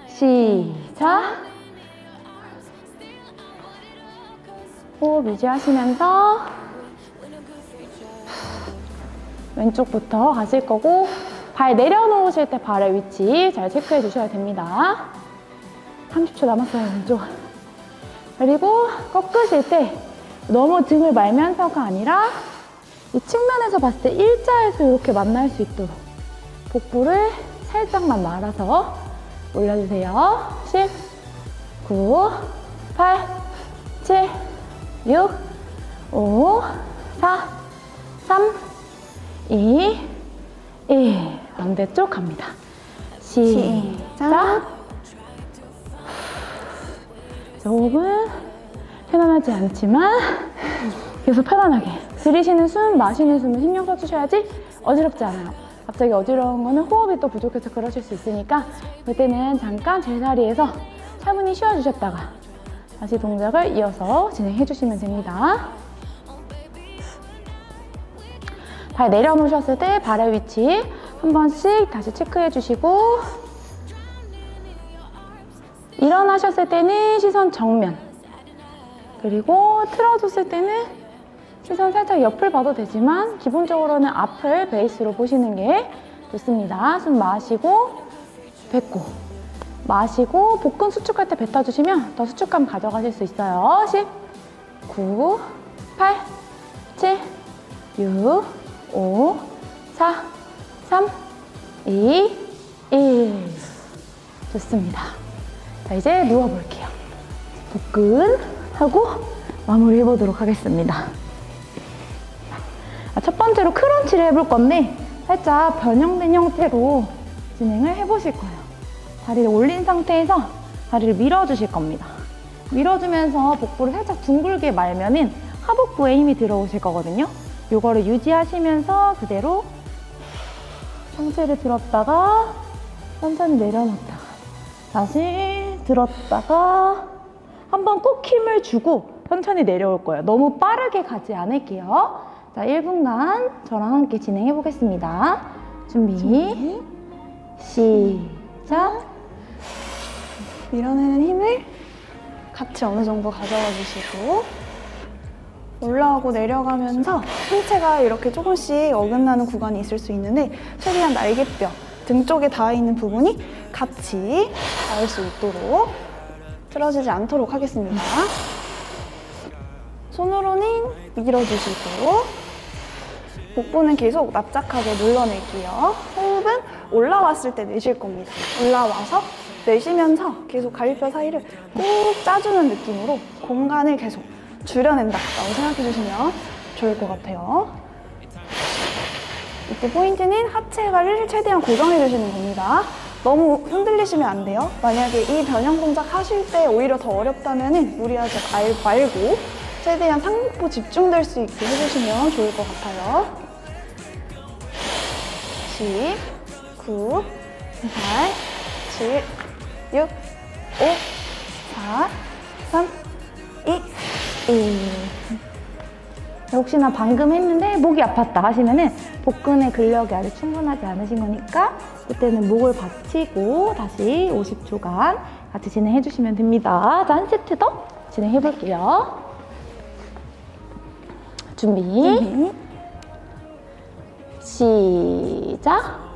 시작. 호흡 유지하시면서 왼쪽부터 가실 거고 발 내려놓으실 때 발의 위치 잘 체크해 주셔야 됩니다. 30초 남았어요, 왼쪽. 그리고 꺾으실 때 너무 등을 말면서가 아니라 이 측면에서 봤을 때 일자에서 이렇게 만날 수 있도록 복부를 살짝만 말아서 올려주세요. 10, 9, 8, 7, 6, 5, 4, 3, 2, 1. 반대쪽 갑니다. 시작. 호흡은 편안하지 않지만 계속 편안하게 들이쉬는 숨, 마시는 숨을 신경 써주셔야지 어지럽지 않아요. 갑자기 어지러운 거는 호흡이 또 부족해서 그러실 수 있으니까 그때는 잠깐 제자리에서 차분히 쉬어주셨다가 다시 동작을 이어서 진행해 주시면 됩니다. 발 내려놓으셨을 때 발의 위치 한 번씩 다시 체크해 주시고, 일어나셨을 때는 시선 정면, 그리고 틀어줬을 때는 시선 살짝 옆을 봐도 되지만 기본적으로는 앞을 베이스로 보시는 게 좋습니다. 숨 마시고 뱉고, 마시고 복근 수축할 때 뱉어주시면 더 수축감 가져가실 수 있어요. 10, 9, 8, 7, 6, 5, 4, 3, 2, 1. 좋습니다. 자, 이제 누워볼게요. 복근하고 마무리 해보도록 하겠습니다. 첫 번째로 크런치를 해볼 건데 살짝 변형된 형태로 진행을 해보실 거예요. 다리를 올린 상태에서 다리를 밀어주실 겁니다. 밀어주면서 복부를 살짝 둥글게 말면은 하복부에 힘이 들어오실 거거든요. 이거를 유지하시면서 그대로 상체를 들었다가 천천히 내려놨다가 다시 들었다가 한번 꼭 힘을 주고 천천히 내려올 거예요. 너무 빠르게 가지 않을게요. 자, 1분간 저랑 함께 진행해 보겠습니다. 준비, 시작. 밀어내는 힘을 같이 어느 정도 가져가 주시고, 올라오고 내려가면서 상체가 이렇게 조금씩 어긋나는 구간이 있을 수 있는데 최대한 날개뼈, 등 쪽에 닿아 있는 부분이 같이 닿을 수 있도록 틀어지지 않도록 하겠습니다. 손으로는 밀어주시고 복부는 계속 납작하게 눌러낼게요. 호흡은 올라왔을 때 내쉴 겁니다. 올라와서 내쉬면서 계속 갈비뼈 사이를 꾹 짜주는 느낌으로 공간을 계속 줄여낸다라고 생각해 주시면 좋을 것 같아요. 이때 포인트는 하체를 최대한 고정해 주시는 겁니다. 너무 흔들리시면 안 돼요. 만약에 이 변형 동작 하실 때 오히려 더 어렵다면 무리하지 말고 최대한 상복부 집중될 수 있게 해주시면 좋을 것 같아요. 10, 9, 8, 7, 6, 5, 4, 3, 2, 1. 혹시나 방금 했는데 목이 아팠다 하시면은 복근의 근력이 아직 충분하지 않으신 거니까 그때는 목을 받치고 다시 50초간 같이 진행해 주시면 됩니다. 자, 한 세트 더 진행해 볼게요. 준비, 시작.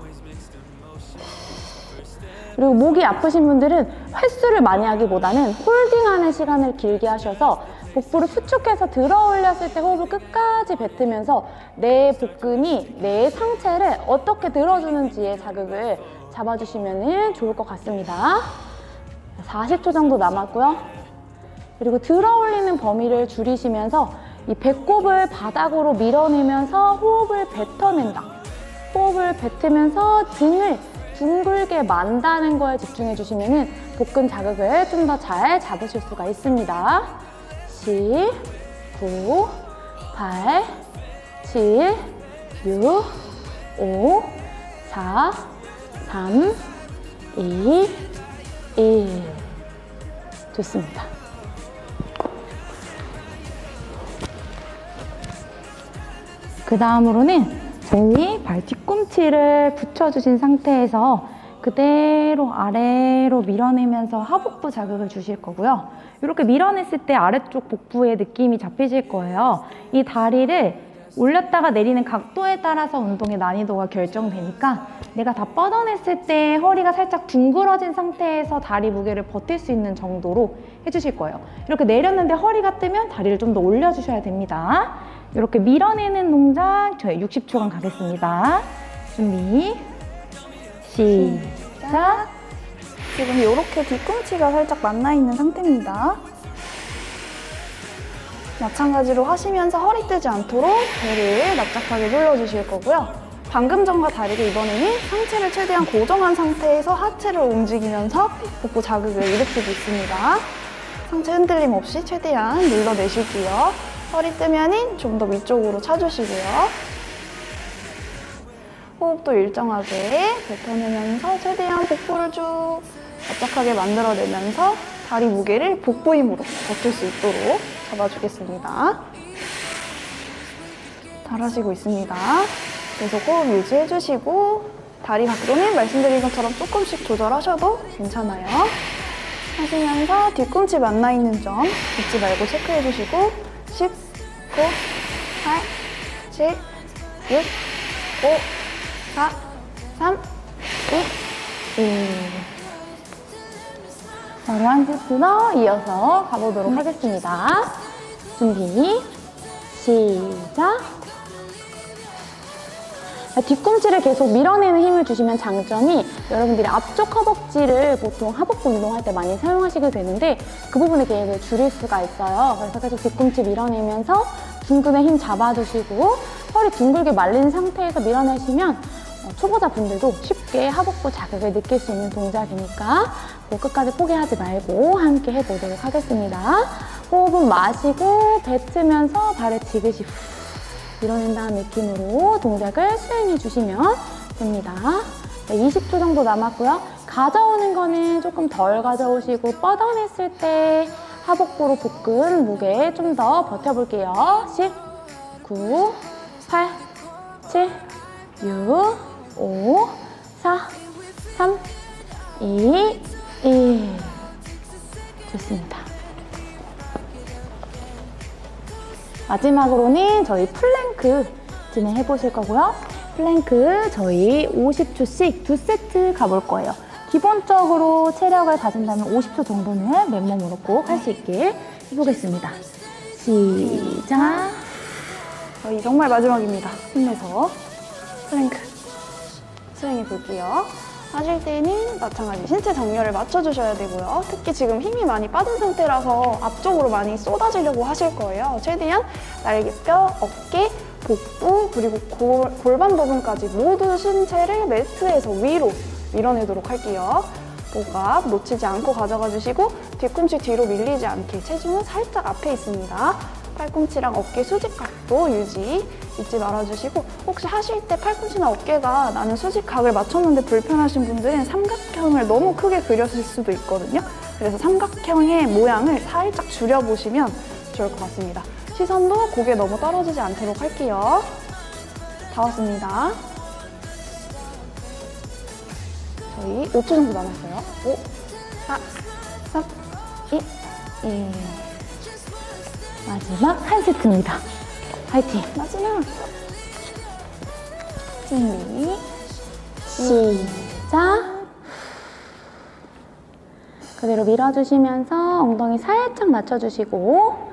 그리고 목이 아프신 분들은 횟수를 많이 하기보다는 홀딩하는 시간을 길게 하셔서 복부를 수축해서 들어 올렸을 때 호흡을 끝까지 뱉으면서 내 복근이 내 상체를 어떻게 들어주는지에 자극을 잡아주시면 좋을 것 같습니다. 40초 정도 남았고요. 그리고 들어 올리는 범위를 줄이시면서 이 배꼽을 바닥으로 밀어내면서 호흡을 뱉어낸다. 호흡을 뱉으면서 등을 둥글게 만다는 거에 집중해 주시면 복근 자극을 좀 더 잘 잡으실 수가 있습니다. 10, 9, 8, 7, 6, 5, 4, 3, 2, 1. 좋습니다. 그 다음으로는 저희 발 뒤꿈치를 붙여주신 상태에서 그대로 아래로 밀어내면서 하복부 자극을 주실 거고요. 이렇게 밀어냈을 때 아래쪽 복부에 느낌이 잡히실 거예요. 이 다리를 올렸다가 내리는 각도에 따라서 운동의 난이도가 결정되니까 내가 다 뻗어냈을 때 허리가 살짝 둥그러진 상태에서 다리 무게를 버틸 수 있는 정도로 해주실 거예요. 이렇게 내렸는데 허리가 뜨면 다리를 좀 더 올려주셔야 됩니다. 이렇게 밀어내는 동작 저희 60초간 가겠습니다. 준비, 시작. 지금 이렇게 뒤꿈치가 살짝 만나있는 상태입니다. 마찬가지로 하시면서 허리 뜨지 않도록 배를 납작하게 눌러주실 거고요. 방금 전과 다르게 이번에는 상체를 최대한 고정한 상태에서 하체를 움직이면서 복부 자극을 일으키고 있습니다. 상체 흔들림 없이 최대한 눌러내실게요. 허리 뜨면은 좀 더 위쪽으로 차주시고요. 호흡도 일정하게 뱉어내면서 최대한 복부를 쭉 납작하게 만들어내면서 다리 무게를 복부 힘으로 버틸 수 있도록 잡아주겠습니다. 잘하시고 있습니다. 계속 호흡 유지해주시고 다리 각도는 말씀드린 것처럼 조금씩 조절하셔도 괜찮아요. 하시면서 뒤꿈치 만나 있는 점 잊지 말고 체크해 주시고 10, 9, 8, 7, 6, 5, 4, 3, 2, 1. 바로 한 세트더 이어서 가보도록 하겠습니다. 준비, 시작! 뒤꿈치를 계속 밀어내는 힘을 주시면 장점이 여러분들이 앞쪽 허벅지를 보통 하복부 운동할 때 많이 사용하시게 되는데 그 부분에 계속 줄일 수가 있어요. 그래서 계속 뒤꿈치 밀어내면서 둥근에 힘 잡아주시고 허리 둥글게 말린 상태에서 밀어내시면 초보자분들도 쉽게 하복부 자극을 느낄 수 있는 동작이니까 끝까지 포기하지 말고 함께 해보도록 하겠습니다. 호흡은 마시고 뱉으면서 발을 지그시 밀어낸 다음 느낌으로 동작을 수행해 주시면 됩니다. 20초 정도 남았고요. 가져오는 거는 조금 덜 가져오시고 뻗어냈을 때 하복부로 복근 무게 좀 더 버텨볼게요. 10, 9, 8, 7, 6, 5, 4, 3, 2, 1. 좋습니다. 마지막으로는 저희 플랭크 진행해 보실 거고요. 플랭크 저희 50초씩 2세트 가볼 거예요. 기본적으로 체력을 가진다면 50초 정도는 맨몸으로 꼭 할 수 있게 해보겠습니다. 시작! 저희 정말 마지막입니다. 힘내서 플랭크 수행해 볼게요. 하실 때는 마찬가지 신체 정렬을 맞춰주셔야 되고요. 특히 지금 힘이 많이 빠진 상태라서 앞쪽으로 많이 쏟아지려고 하실 거예요. 최대한 날개뼈, 어깨, 복부, 그리고 골반 부분까지 모두 신체를 매트에서 위로 밀어내도록 할게요. 복압 놓치지 않고 가져가 주시고 뒤꿈치 뒤로 밀리지 않게 체중은 살짝 앞에 있습니다. 팔꿈치랑 어깨 수직 각도 유지 잊지 말아주시고 혹시 하실 때 팔꿈치나 어깨가 나는 수직각을 맞췄는데 불편하신 분들은 삼각형을 너무 크게 그렸을 수도 있거든요. 그래서 삼각형의 모양을 살짝 줄여보시면 좋을 것 같습니다. 시선도 고개 너무 떨어지지 않도록 할게요. 다 왔습니다. 저희 5초 정도 남았어요. 5, 4, 3, 2, 1. 마지막 한 세트입니다. 화이팅! 마지막! 준비, 시작! 그대로 밀어주시면서 엉덩이 살짝 낮춰주시고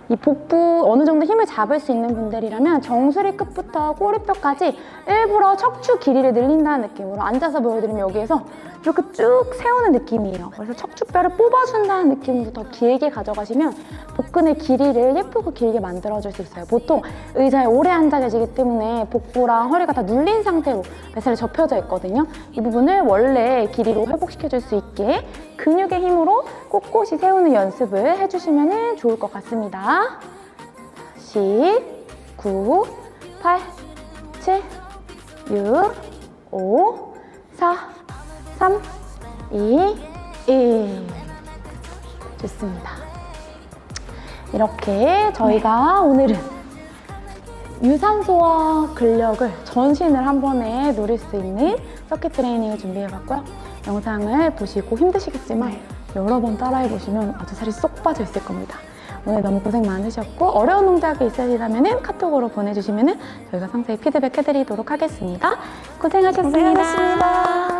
이 복부 어느 정도 힘을 잡을 수 있는 분들이라면 정수리 끝부터 꼬리뼈까지 일부러 척추 길이를 늘린다는 느낌으로 앉아서 보여드리면 여기에서 이렇게 쭉 세우는 느낌이에요. 그래서 척추뼈를 뽑아준다는 느낌으로 더 길게 가져가시면 복근의 길이를 예쁘고 길게 만들어줄 수 있어요. 보통 의자에 오래 앉아 계시기 때문에 복부랑 허리가 다 눌린 상태로 뱃살이 접혀져 있거든요. 이 부분을 원래 길이로 회복시켜줄 수 있게 근육의 힘으로 꼿꼿이 세우는 연습을 해주시면 좋을 것 같습니다. 10, 9, 8, 7, 6, 5, 4, 3, 2, 1. 좋습니다. 이렇게 저희가 오늘은 유산소와 근력을 전신을 한 번에 누릴 수 있는 서킷 트레이닝을 준비해봤고요. 영상을 보시고 힘드시겠지만 여러 번 따라해보시면 아주 살이 쏙 빠져 있을 겁니다. 오늘 너무 고생 많으셨고 어려운 동작이 있으시다면 카톡으로 보내주시면 저희가 상세히 피드백 해드리도록 하겠습니다. 고생하셨습니다.